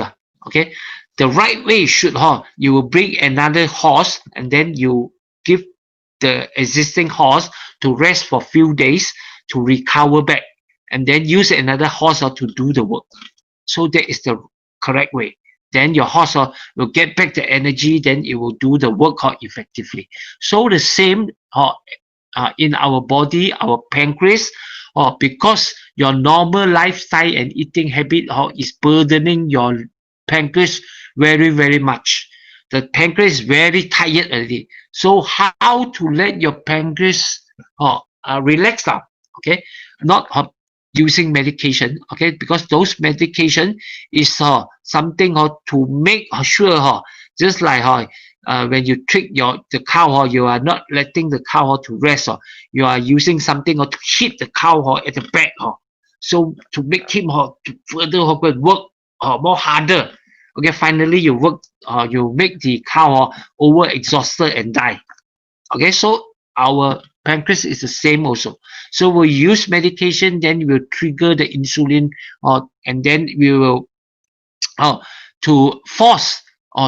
okay? The right way should you will bring another horse, and then you give the existing horse to rest for few days to recover back, and then use another horse to do the work. So that is the correct way. Then your horse will get back the energy, then it will do the work effectively. So the same in our body, our pancreas, because your normal lifestyle and eating habit is burdening your pancreas very, very much. The pancreas is very tired already. So how to let your pancreas relax down? Okay, not using medication, okay, because those medication is something to make sure just like when you treat the cow, you are not letting the cow to rest, you are using something to hit the cow at the back, so to make him to further work more harder. Okay, finally you make the cow over exhausted and die. Okay, so our pancreas is the same also. So we use medication, then we will trigger the insulin, and then we will to force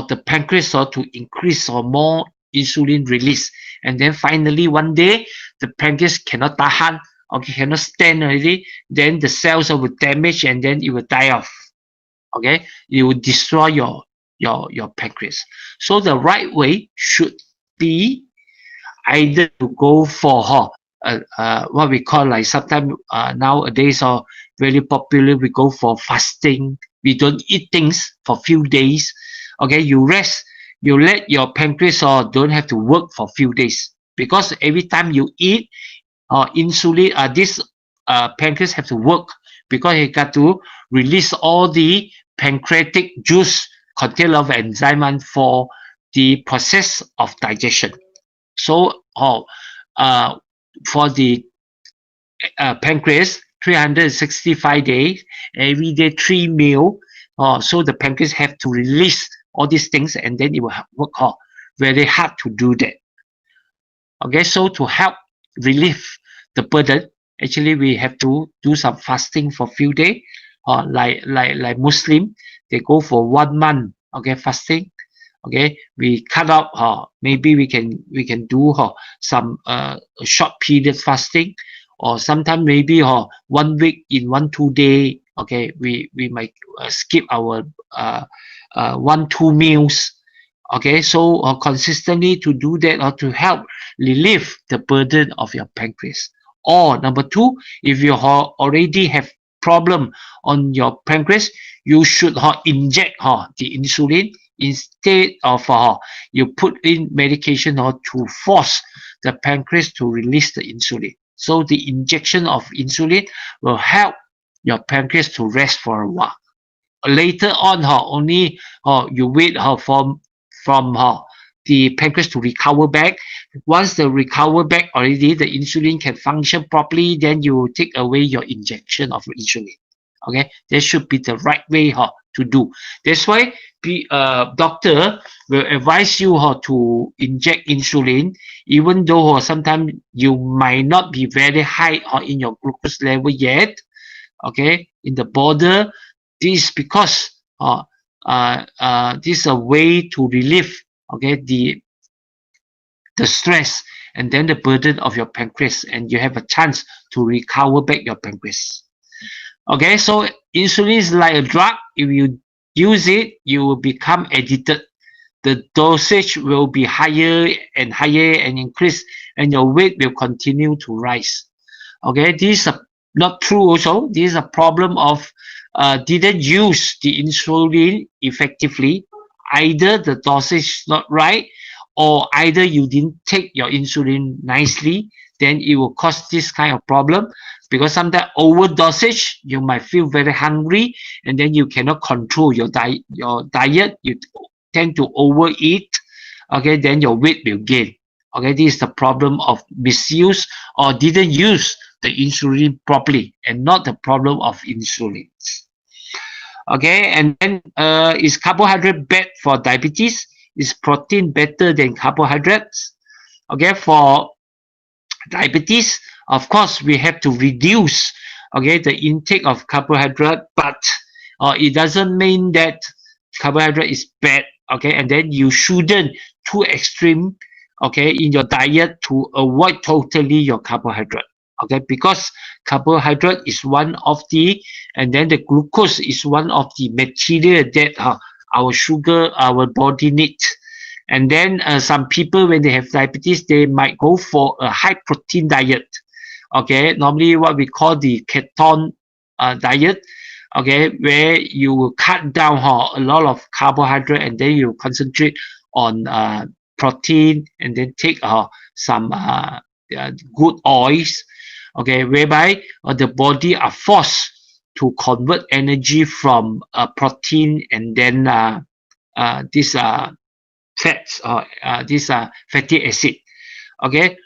the pancreas to increase or more insulin release, and then finally one day the pancreas cannot tahan, okay, cannot stand already, then the cells will damage, and then it will die off. Okay, it will destroy your pancreas. So the right way should be either to go for what we call, like sometimes nowadays very popular, we go for fasting. We don't eat things for few days. Okay, you rest, you let your pancreas don't have to work for few days, because every time you eat insulin, this pancreas have to work, because it got to release all the pancreatic juice contain a lot of enzyme for the process of digestion. So for the pancreas, 365 days, every day 3 meal. So the pancreas have to release all these things, and then it will work very hard to do that. Okay, so to help relieve the burden, actually we have to do some fasting for few days. Like Muslim, they go for 1 month. Okay, fasting. Okay, we cut out. Maybe we can do some short period fasting, or sometimes maybe 1 week in 1-2 day. Okay, we might skip our 1-2 meals. Okay, so consistently to do that or to help relieve the burden of your pancreas. Or number 2, if you already have problem on your pancreas, you should inject the insulin instead of you put in medication to force the pancreas to release the insulin. So the injection of insulin will help your pancreas to rest for a while. Later on, only you wait from the pancreas to recover back. Once the recover back already, the insulin can function properly, then you take away your injection of insulin. Okay, that should be the right way to do. That's why doctor will advise you to inject insulin, even though sometimes you might not be very high in your glucose level yet. Okay, in the border. This is because this is a way to relieve, okay, the stress and then the burden of your pancreas, and you have a chance to recover back your pancreas. Okay, so insulin is like a drug. If you use it, you will become addicted. The dosage will be higher and higher and increase, and your weight will continue to rise. Okay, this is not true also. This is a problem of didn't use the insulin effectively. Either the dosage is not right, or either you didn't take your insulin nicely, then it will cause this kind of problem. Because sometimes over dosage, you might feel very hungry, and then you cannot control your diet. You tend to overeat. Okay, then your weight will gain. Okay, this is the problem of misuse or didn't use the insulin properly, and not the problem of insulin. Okay, and then is carbohydrate bad for diabetes? Is protein better than carbohydrates? Okay, for diabetes, of course, we have to reduce, okay, the intake of carbohydrate, but it doesn't mean that carbohydrate is bad. Okay, and then you shouldn't too extreme, okay, in your diet to avoid totally your carbohydrate. Okay, because carbohydrate is one of the, and then the glucose is one of the material that our body needs. And then some people, when they have diabetes, they might go for a high protein diet. Okay, normally what we call the ketone diet. Okay, where you will cut down a lot of carbohydrate, and then you concentrate on protein, and then take some good oils. Okay, whereby the body are forced to convert energy from protein, and then this fats, or this fatty acid. Okay,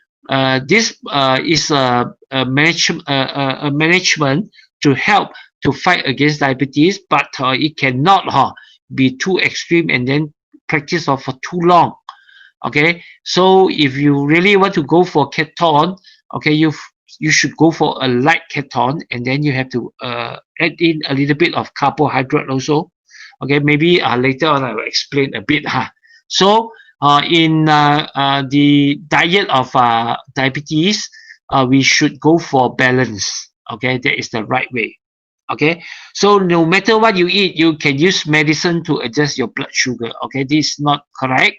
this is a management to help to fight against diabetes, but it cannot be too extreme and then practice for too long. Okay, so if you really want to go for ketone, okay, you should go for a light ketone, and then you have to add in a little bit of carbohydrate also. Okay, maybe later on I will explain a bit. So in the diet of diabetes, we should go for balance. Okay, that is the right way. Okay, so no matter what you eat, you can use medicine to adjust your blood sugar. Okay, this is not correct,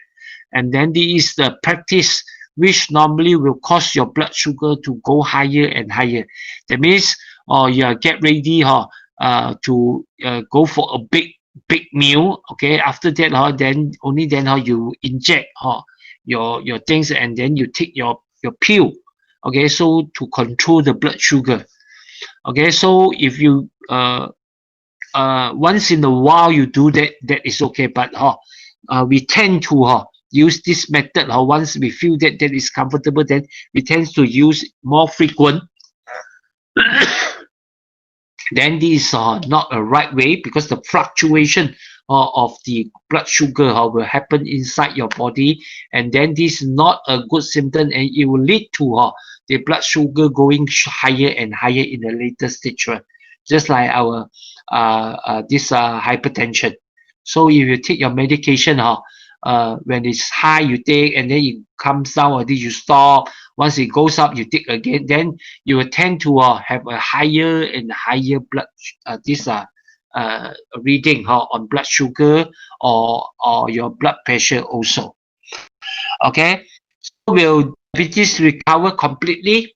and then this is the practice which normally will cause your blood sugar to go higher and higher. That means you get ready to go for a big meal. Okay, after that then only then you inject your things, and then you take your pill. Okay, so to control the blood sugar. Okay, so if you once in a while you do that, that is okay. But we tend to use this method. Once we feel that that is comfortable, then we tend to use more frequent. Then this is not a right way, because the fluctuation of the blood sugar will happen inside your body, and then this is not a good symptom, and it will lead to the blood sugar going higher and higher in the later stage, right? Just like our this hypertension. So if you take your medication, when it's high you take, and then it comes down, or then you stop. Once it goes up, you take again. Then you will tend to have a higher and higher blood reading on blood sugar, or your blood pressure also. Okay, so will diabetes recover completely?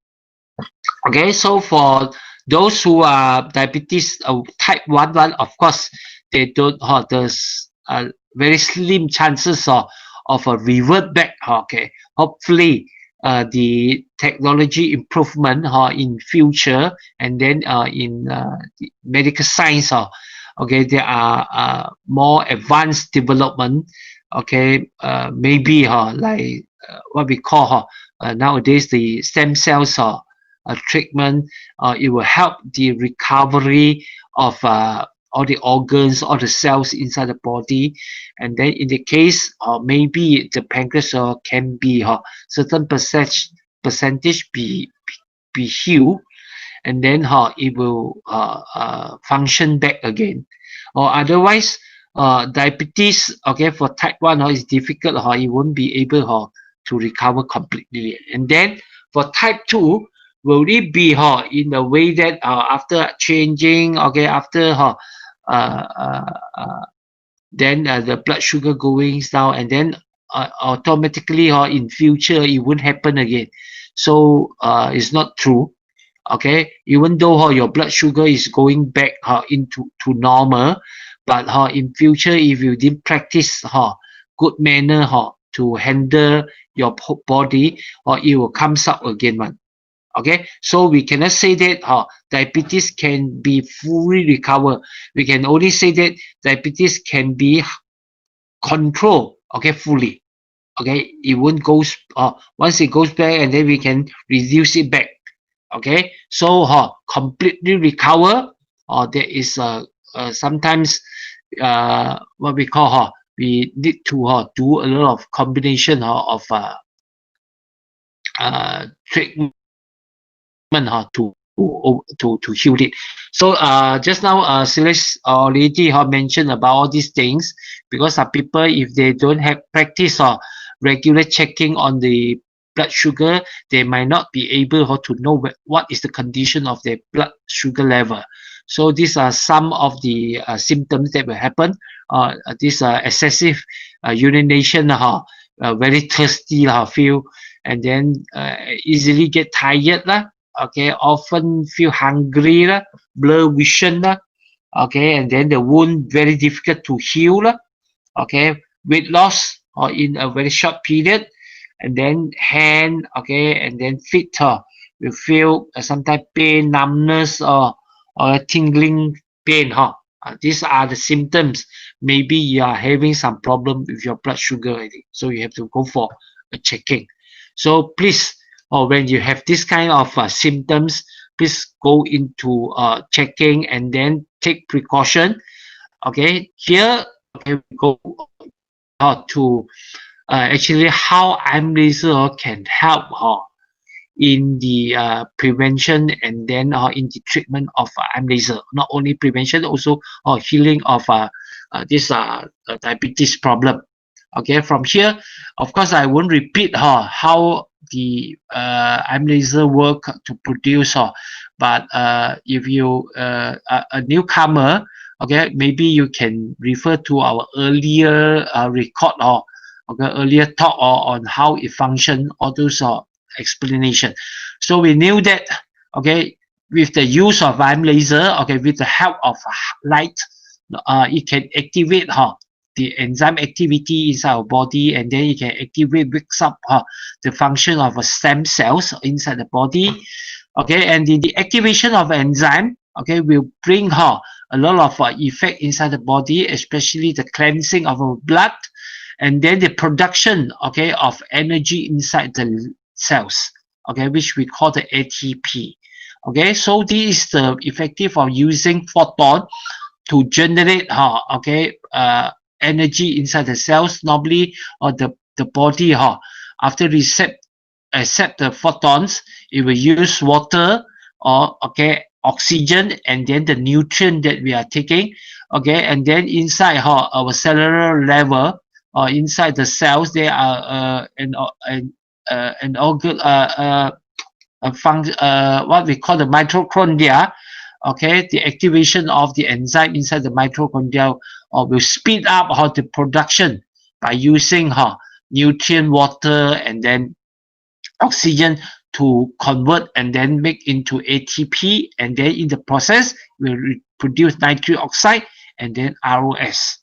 Okay, so for those who are diabetes type 1, of course, they don't have there's very slim chances of a revert back. Okay, hopefully the technology improvement in future, and then in the medical science, okay, there are more advanced development. Okay, maybe like what we call nowadays the stem cells treatment. It will help the recovery of all the organs, all the cells inside the body. And then in the case maybe the pancreas can be certain percentage be healed, and then it will function back again. Or otherwise, diabetes, okay, for type 1 is difficult. It won't be able to recover completely. And then for type 2, will it be in a way that after changing, okay, after then the blood sugar going down, and then automatically in future it won't happen again? So it's not true. Okay, even though your blood sugar is going back into normal, but in future, if you didn't practice good manner to handle your body, it will comes up again, man. Okay, so we cannot say that diabetes can be fully recovered. We can only say that diabetes can be controlled, okay, fully. Okay, it won't go once it goes back, and then we can reduce it back. Okay, so completely recover, there is sometimes what we call we need to do a lot of combination of treatment to heal it. So just now Celeste already mentioned about all these things, because some people, if they don't have practice or regular checking on the blood sugar, they might not be able to know what is the condition of their blood sugar level. So these are some of the symptoms that will happen. This excessive urination, very thirsty feel, and then easily get tired, okay, often feel hungry, blur vision, okay, and then the wound very difficult to heal, okay, weight loss or in a very short period, and then hand, okay, and then feet will feel sometimes pain, numbness, or tingling pain. These are the symptoms. Maybe you are having some problem with your blood sugar already, so you have to go for a checking. So please, when you have this kind of symptoms, please go into checking and then take precaution. Okay, here, okay, we go to actually how amyloid can help in the prevention, and then in the treatment of amyloid. Not only prevention, also healing of this diabetes problem. Okay, from here, of course, I won't repeat how the amyloid work to produce, but if you a newcomer, okay, maybe you can refer to our earlier record or earlier talk on how it functions, all those explanation. So we knew that, okay, with the use of laser, okay, with the help of light, it can activate the enzyme activity inside our body, and then it can activate, wakes up the function of stem cells inside the body. Okay, and the activation of enzyme, okay, will bring a lot of effect inside the body, especially the cleansing of our blood, and then the production, okay, of energy inside the cells, okay, which we call the ATP. Okay, so this is the effective of using photon to generate energy inside the cells. Normally, the body after accept the photons, it will use water or oxygen, and then the nutrient that we are taking, okay, and then inside our cellular level or inside the cells, there are an organ what we call the mitochondria. Okay, the activation of the enzyme inside the mitochondria will speed up the production by using nutrient, water, and then oxygen to convert and then make into ATP, and then in the process will produce nitric oxide and then ROS.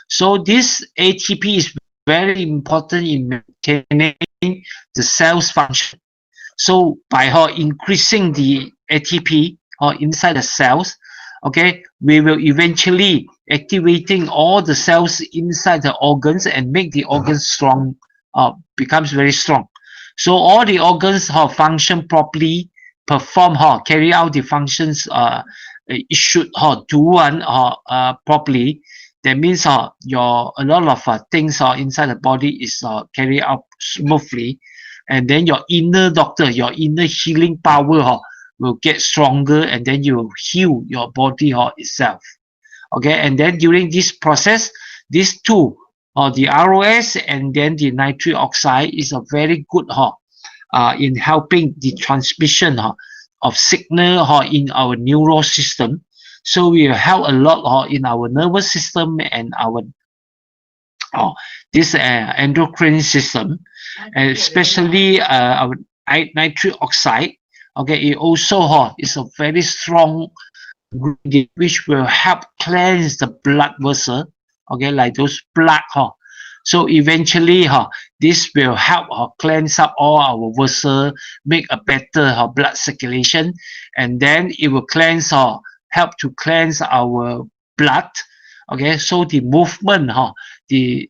So this ATP is very important in maintaining the cell's function. So by increasing the ATP inside the cells, okay, we will eventually activating all the cells inside the organs and make the organs strong, becomes very strong. So all the organs function properly, perform carry out the functions it should do one properly. That means a lot of things inside the body is carried out smoothly, and then your inner doctor, your inner healing power will get stronger, and then you will heal your body itself. Okay, and then during this process, these two, the ROS and then the nitric oxide, is a very good in helping the transmission of signal in our neural system. So we will help a lot in our nervous system and our this endocrine system, and especially our nitric oxide. Okay, it also is a very strong ingredient which will help cleanse the blood vessel. Okay, like those blood. So eventually, this will help cleanse up all our vessel, make a better blood circulation, and then it will cleanse help to cleanse our blood. Okay, so the movement, the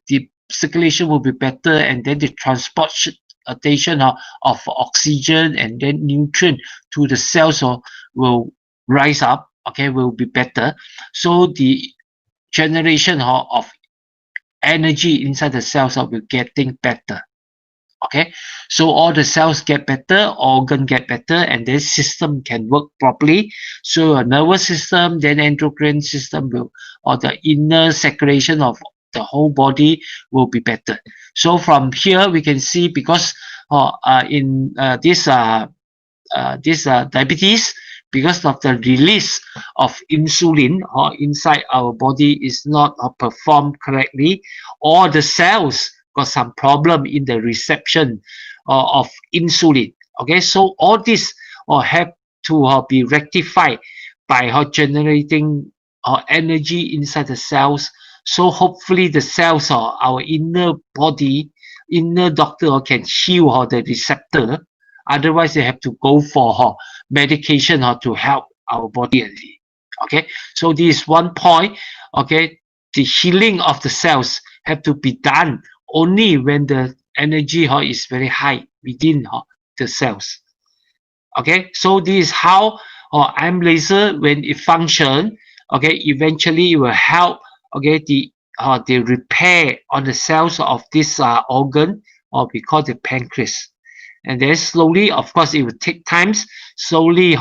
circulation will be better, and then the transportation of oxygen and then nutrient to the cells will rise up. Okay, will be better. So the generation of energy inside the cells will getting better. Okay, so all the cells get better, organ get better, and this system can work properly. So a nervous system, then endocrine system will, or the inner circulation of the whole body will be better. So from here we can see, because in this diabetes, because of the release of insulin inside our body is not performed correctly, or the cells got some problem in the reception of insulin. Okay, so all this have to be rectified by generating energy inside the cells. So hopefully the cells, our inner body, inner doctor can heal the receptor. Otherwise, they have to go for medication to help our body. Okay, so this is one point. Okay, the healing of the cells have to be done only when the energy is very high within the cells. Okay, so this is how IM laser, when it function, okay, eventually it will help the repair on the cells of this organ, or we call the pancreas. And then slowly, of course, it will take times. Slowly,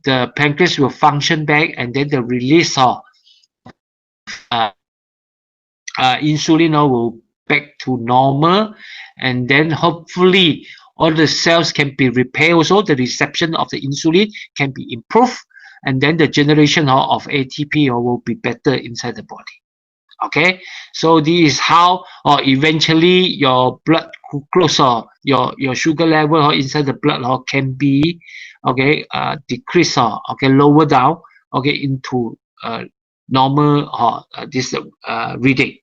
the pancreas will function back, and then the release insulin will back to normal, and then hopefully all the cells can be repaired. Also, the reception of the insulin can be improved, and then the generation of ATP will be better inside the body. Okay, so this is how eventually your blood glucose or your sugar level inside the blood can be decrease lower down into normal this reading.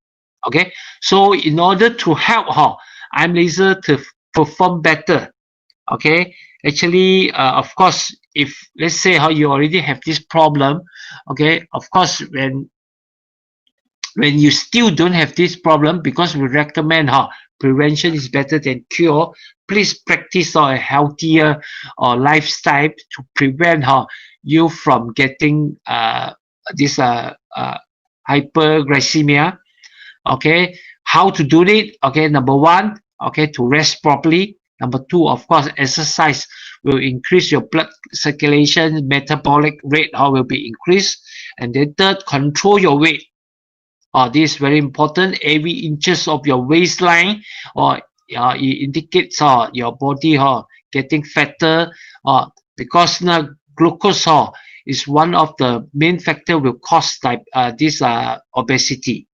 Okay, so in order to help IM laser to perform better, okay, actually, of course, if let's say how you already have this problem, okay, of course, when you still don't have this problem, because we recommend prevention is better than cure, please practice a healthier lifestyle to prevent you from getting this hyperglycemia. Okay, how to do it? Okay, number one, okay, to rest properly. Number two, of course, exercise will increase your blood circulation, metabolic rate will be increased. And then third, control your weight. This is very important. Every inches of your waistline it indicates your body getting fatter because now glucose is one of the main factor will cause this obesity.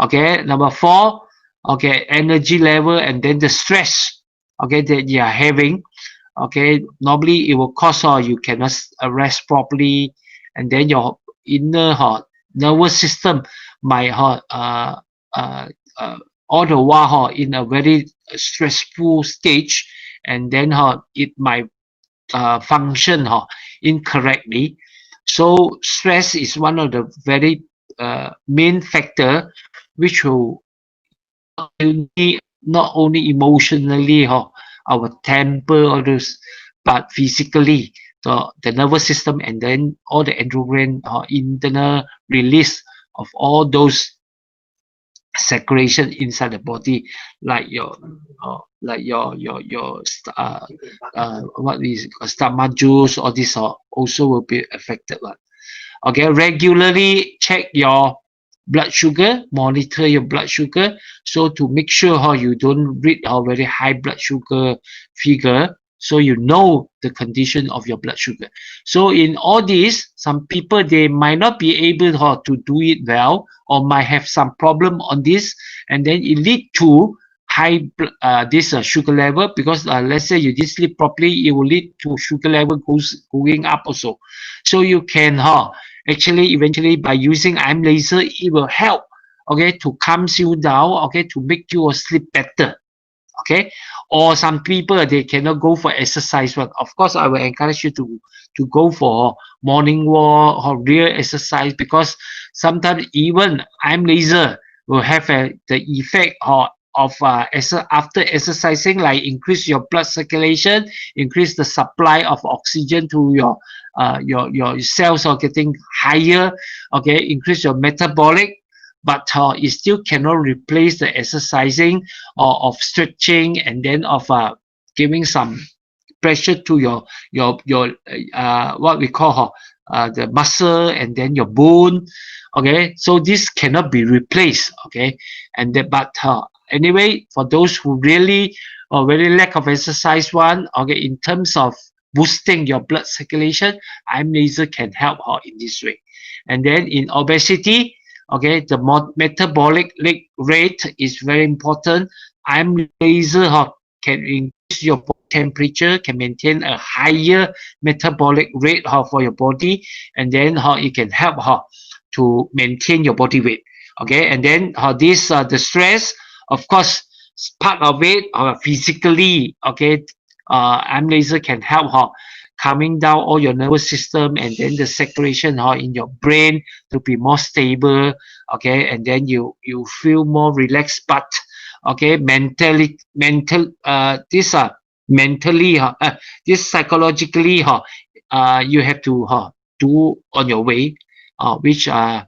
Okay, number four, okay, energy level and then the stress, okay, that you are having. Okay, normally it will cause you cannot rest properly, and then your inner nervous system might all the while in a very stressful stage, and then it might function incorrectly. So stress is one of the very main factor which will not only emotionally our temper all those, but physically the nervous system, and then all the endorphin internal release of all those secretion inside the body, like your what is stomach juice, all this also will be affected. Okay, regularly check your blood sugar, monitor your blood sugar, so to make sure you don't read a very high blood sugar figure, so you know the condition of your blood sugar. So in all this, some people they might not be able to do it well, or might have some problem on this, and then it lead to high this sugar level, because let's say you didn't sleep properly, it will lead to sugar level going up also. So you can actually eventually by using IM laser, it will help, okay, to calm you down, okay, to make you sleep better. Okay, or some people they cannot go for exercise, but of course I will encourage you to go for morning walk or real exercise, because sometimes even IM laser will have the effect of after exercising, like increase your blood circulation, increase the supply of oxygen to your cells are getting higher, okay, increase your metabolic, but it still cannot replace the exercising or of stretching, and then of giving some pressure to your what we call the muscle, and then your bone. Okay, so this cannot be replaced. Okay, and then, but anyway, for those who really or very lack of exercise one, okay, in terms of boosting your blood circulation, IM laser can help in this way. And then in obesity, okay, the metabolic rate is very important. IM laser can increase your body temperature, can maintain a higher metabolic rate for your body, and then it can help to maintain your body weight. Okay, and then this the stress, of course, part of it physically. Okay, IM laser can help calming down all your nervous system, and then the circulation in your brain to be more stable. Okay, and then you feel more relaxed. But okay, mentally this mentally this psychologically you have to do on your way, which IM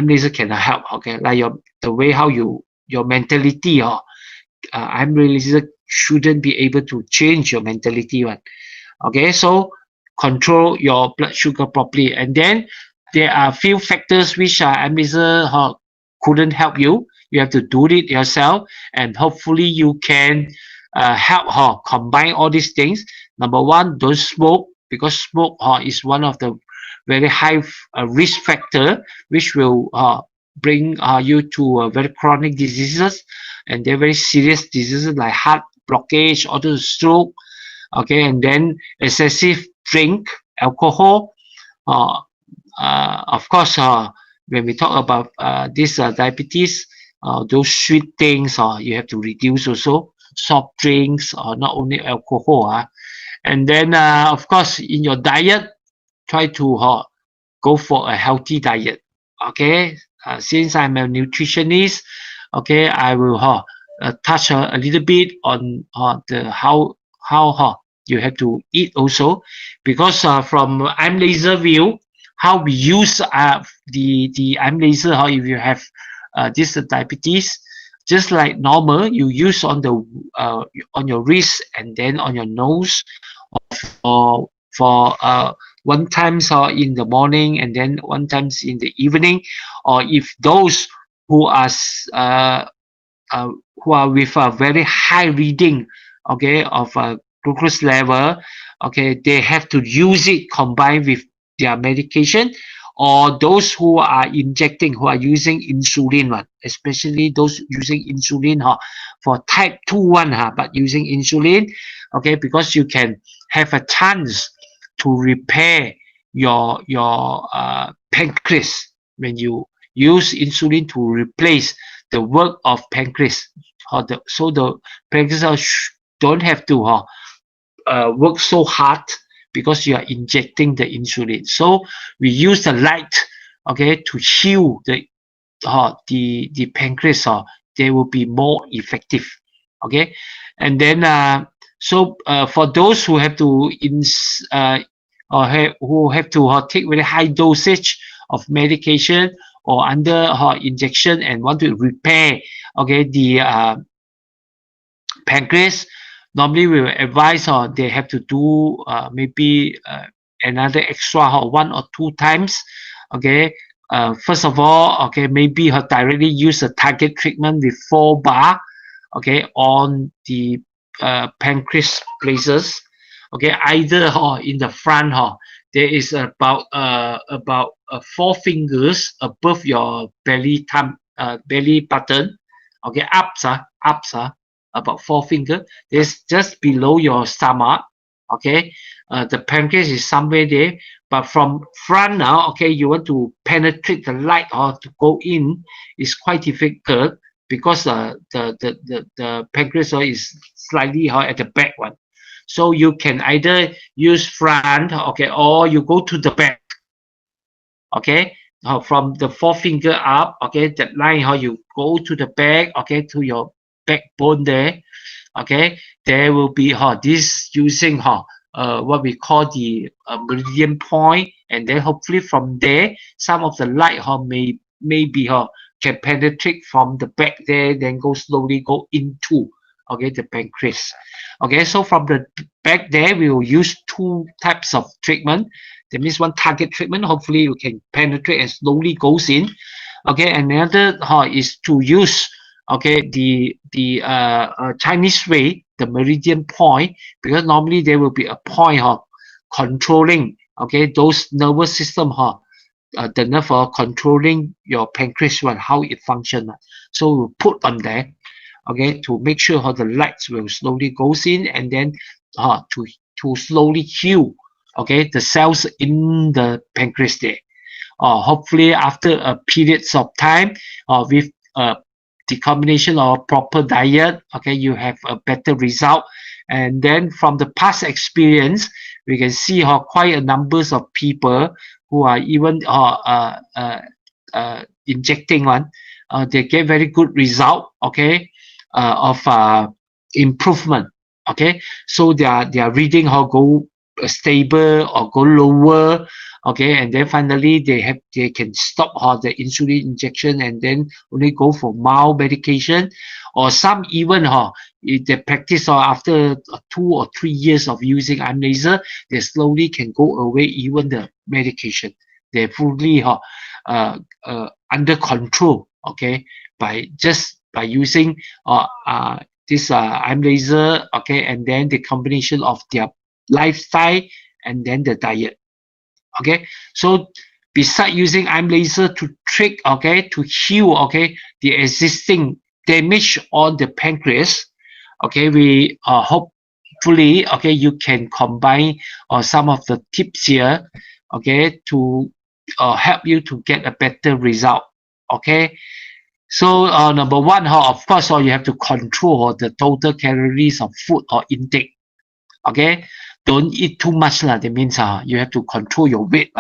laser can help. Okay, like the way how your mentality IM laser shouldn't be able to change your mentality one. Okay, so control your blood sugar properly, and then there are few factors which IM laser couldn't help you. You have to do it yourself, and hopefully you can help combine all these things. Number one, don't smoke, because smoke is one of the very high risk factor which will bring you to very chronic diseases, and they're very serious diseases like heart blockage, auto stroke. Okay, and then excessive drink alcohol. Of course, when we talk about this diabetes, those sweet things you have to reduce also. soft drinks or not only alcohol. And then of course in your diet, try to go for a healthy diet. Okay, since I'm a nutritionist, okay, I will touch a little bit on the how you have to eat also, because from I'm laser view, how we use the I'm laser, how if you have this diabetes, just like normal, you use on your wrist and then on your nose, for one times in the morning and then one times in the evening, or if those who are uh, who are with a very high reading, okay, of glucose level, okay, they have to use it combined with their medication, or those who are injecting, who are using insulin one, especially those using insulin for type 2 one, but using insulin, okay, because you can have a chance to repair your pancreas when you use insulin to replace the work of pancreas, so the pancreas don't have to work so hard because you are injecting the insulin. So we use the light, okay, to heal the pancreas. They will be more effective. Okay, and then for those who have to who have to take very high dosage of medication or under injection and want to repair, okay, the pancreas, normally we will advise they have to do maybe another extra one or two times. Okay, first of all, okay, maybe directly use a target treatment with 4 bar, okay, on the pancreas places. Okay, either in the front, there is about 4 fingers above your belly button. Okay, ups, about 4 finger. There's just below your stomach. Okay, the pancreas is somewhere there, but from front now, okay, you want to penetrate the light or to go in is quite difficult, because the pancreas is slightly at the back one. So you can either use front, okay, or you go to the back. Okay, from the 4 finger up, okay, that line, how you go to the back, okay, to your backbone there. Okay, there will be this using what we call the meridian point, and then hopefully from there some of the light maybe can penetrate from the back there, then slowly go into, okay, the pancreas. Okay, so from the back there we will use 2 types of treatment. That means one target treatment, hopefully you can penetrate and slowly goes in. Okay, and another is to use, okay, the Chinese way, the meridian point, because normally there will be a point controlling, okay, those nervous system the nerve controlling your pancreas one, how it functions. So we'll put on there, okay, to make sure how the lights will slowly goes in, and then to slowly heal, okay, the cells in the pancreas there. Hopefully after a periods of time with the combination of proper diet, okay, you have a better result. And then from the past experience, we can see how quite a numbers of people who are even injecting one, they get very good result, okay, of improvement. Okay, so their reading go stable or go lower. Okay, and then finally they can stop the insulin injection and then only go for mild medication, or some even if they practice after 2 or 3 years of using eye laser, they slowly can go away even the medication. They're fully under control, okay, by using this eye laser, okay, and then the combination of their lifestyle and then the diet. Okay, so beside using eye laser to treat, okay, to heal, okay, the existing damage on the pancreas, okay, we hopefully, okay, you can combine some of the tips here, okay, to help you to get a better result. Okay, So number one, of course, you have to control the total calories of food or intake. Okay, don't eat too much lah. That means you have to control your weight.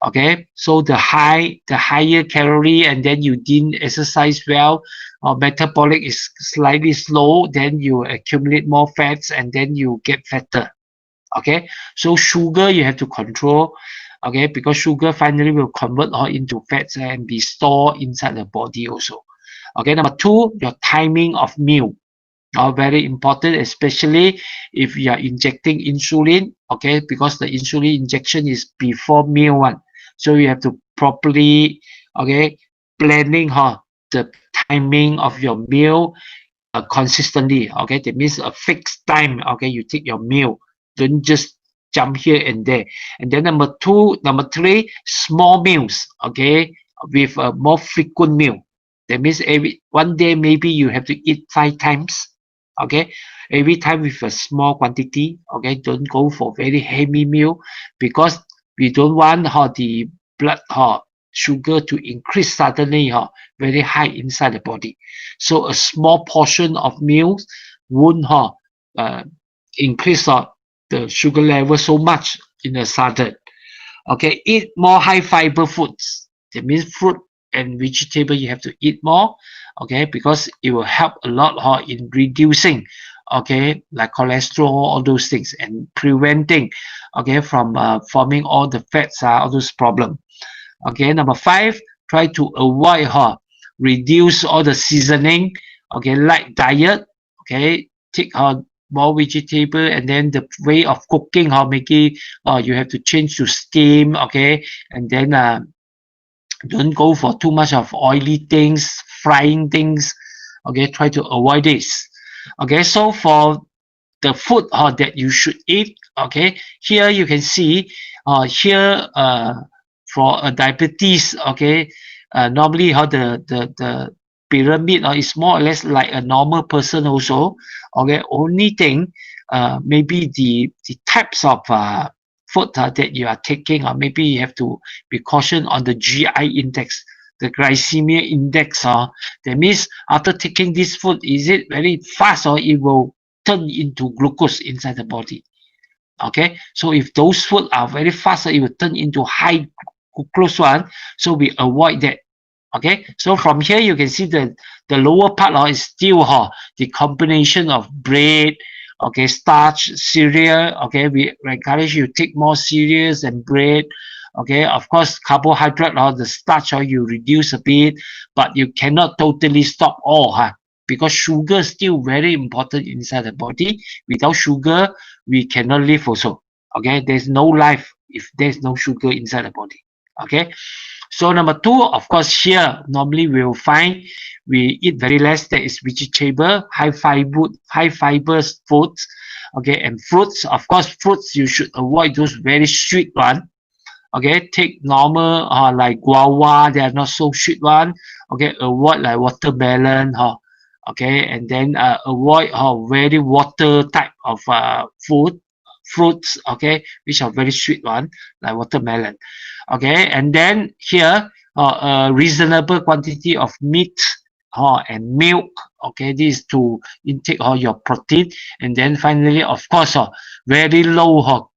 Okay, so the higher calorie, and then you didn't exercise well, or metabolic is slightly slow, then you accumulate more fats, and then you get fatter. Okay, so sugar you have to control. Okay, because sugar finally will convert all into fats and be stored inside the body also. Okay, number two, your timing of meal are very important, especially if you are injecting insulin. Okay, because the insulin injection is before meal one, so you have to properly, okay, planning the timing of your meal consistently. Okay, that means a fixed time. Okay, you take your meal, don't just jump here and there. And then number three, small meals. Okay, with a more frequent meal. That means every one day maybe you have to eat 5 times. Okay, every time with a small quantity. Okay, don't go for very heavy meal, because we don't want the blood sugar to increase suddenly very high inside the body. So a small portion of meals won't increase the sugar level so much in a sudden. Okay, eat more high fiber foods. That means fruit and vegetable you have to eat more. Okay, because it will help a lot in reducing, okay, like cholesterol, all those things, and preventing, okay, from forming all the fats, all those problems. Okay, number five, try to avoid reduce all the seasoning. Okay, light diet. Okay, take more vegetable, and then the way of cooking maybe you have to change to steam. Okay, and then don't go for too much of oily things, frying things. Okay, try to avoid this. Okay, so for the food that you should eat. Okay, here you can see here for a diabetes. Okay, normally the pyramid is more or less like a normal person also. Okay, only thing maybe the types of food that you are taking, or maybe you have to be cautious on the GI index, the glycemia index. That means after taking this food, is it very fast, or it will turn into glucose inside the body? Okay, so if those food are very fast, it will turn into high glucose one, so we avoid that. Okay, so from here you can see the lower part is still the combination of bread, okay, starch, cereal. Okay, we encourage you to take more cereals and bread. Okay, of course carbohydrate the starch you reduce a bit, but you cannot totally stop all because sugar is still very important inside the body. Without sugar we cannot live also. Okay, there's no life if there's no sugar inside the body. Okay, so number two, of course, here normally we will find we eat very less. That is vegetable, high fibers foods. Okay, and fruits. Of course, fruits you should avoid those very sweet one. Okay, take normal like guava. They are not so sweet one. Okay, avoid like watermelon. Okay, and then avoid very water type of fruits. Okay, which are very sweet one like watermelon. Okay, and then here a reasonable quantity of meat and milk. Okay, this is to intake your protein. And then finally, of course, very low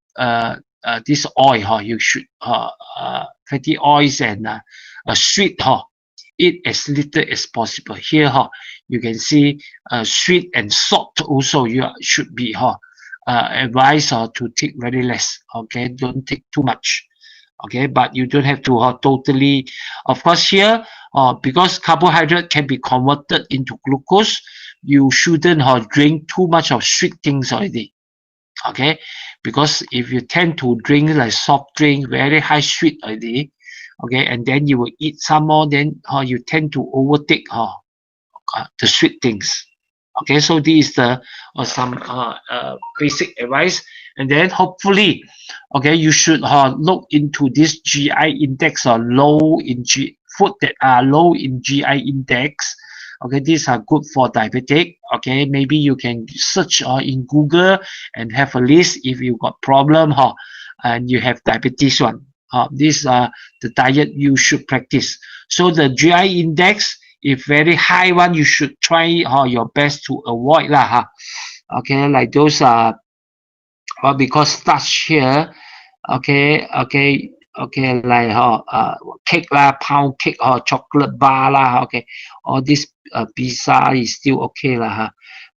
this oil you should fatty oils and sweet eat as little as possible. Here you can see sweet and salt also you should be advised to take very less. Okay, don't take too much. Okay, but you don't have to totally, of course, here because carbohydrate can be converted into glucose, you shouldn't drink too much of sweet things already. Okay, because if you tend to drink like soft drink, very high sweet already, okay, and then you will eat some more, then you tend to overtake the sweet things. Okay, so this is the some basic advice. And then hopefully, okay, you should look into this GI index or low in food that are low in GI index. Okay, these are good for diabetic. Okay, maybe you can search in Google and have a list if you got problem and you have diabetes one. These are the diet you should practice. So the GI index if very high one, you should try your best to avoid lah. Okay, like those well, because starch here, okay, like cake lah, pound cake or chocolate bar lah, okay, all this pizza is still okay lah.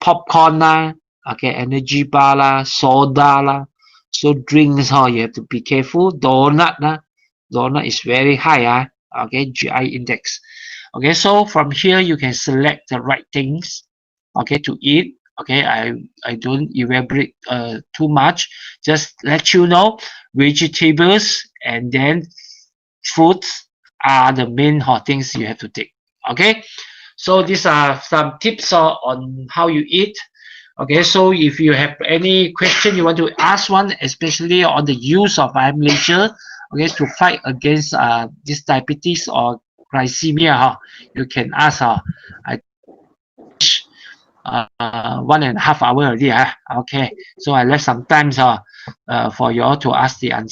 Popcorn lah, okay, energy bar lah, soda lah. So drinks you have to be careful. Donut lah, donut is very high okay, GI index. Okay, so from here you can select the right things, okay, to eat. Okay, I don't elaborate too much, just let you know vegetables and then fruits are the main things you have to take. Okay, so these are some tips on how you eat. Okay, so if you have any question you want to ask one, especially on the use of amputation, okay, to fight against this diabetes or glycemia, you can ask. I 1.5 hours already. Okay, so I left some time for you all to ask the answer.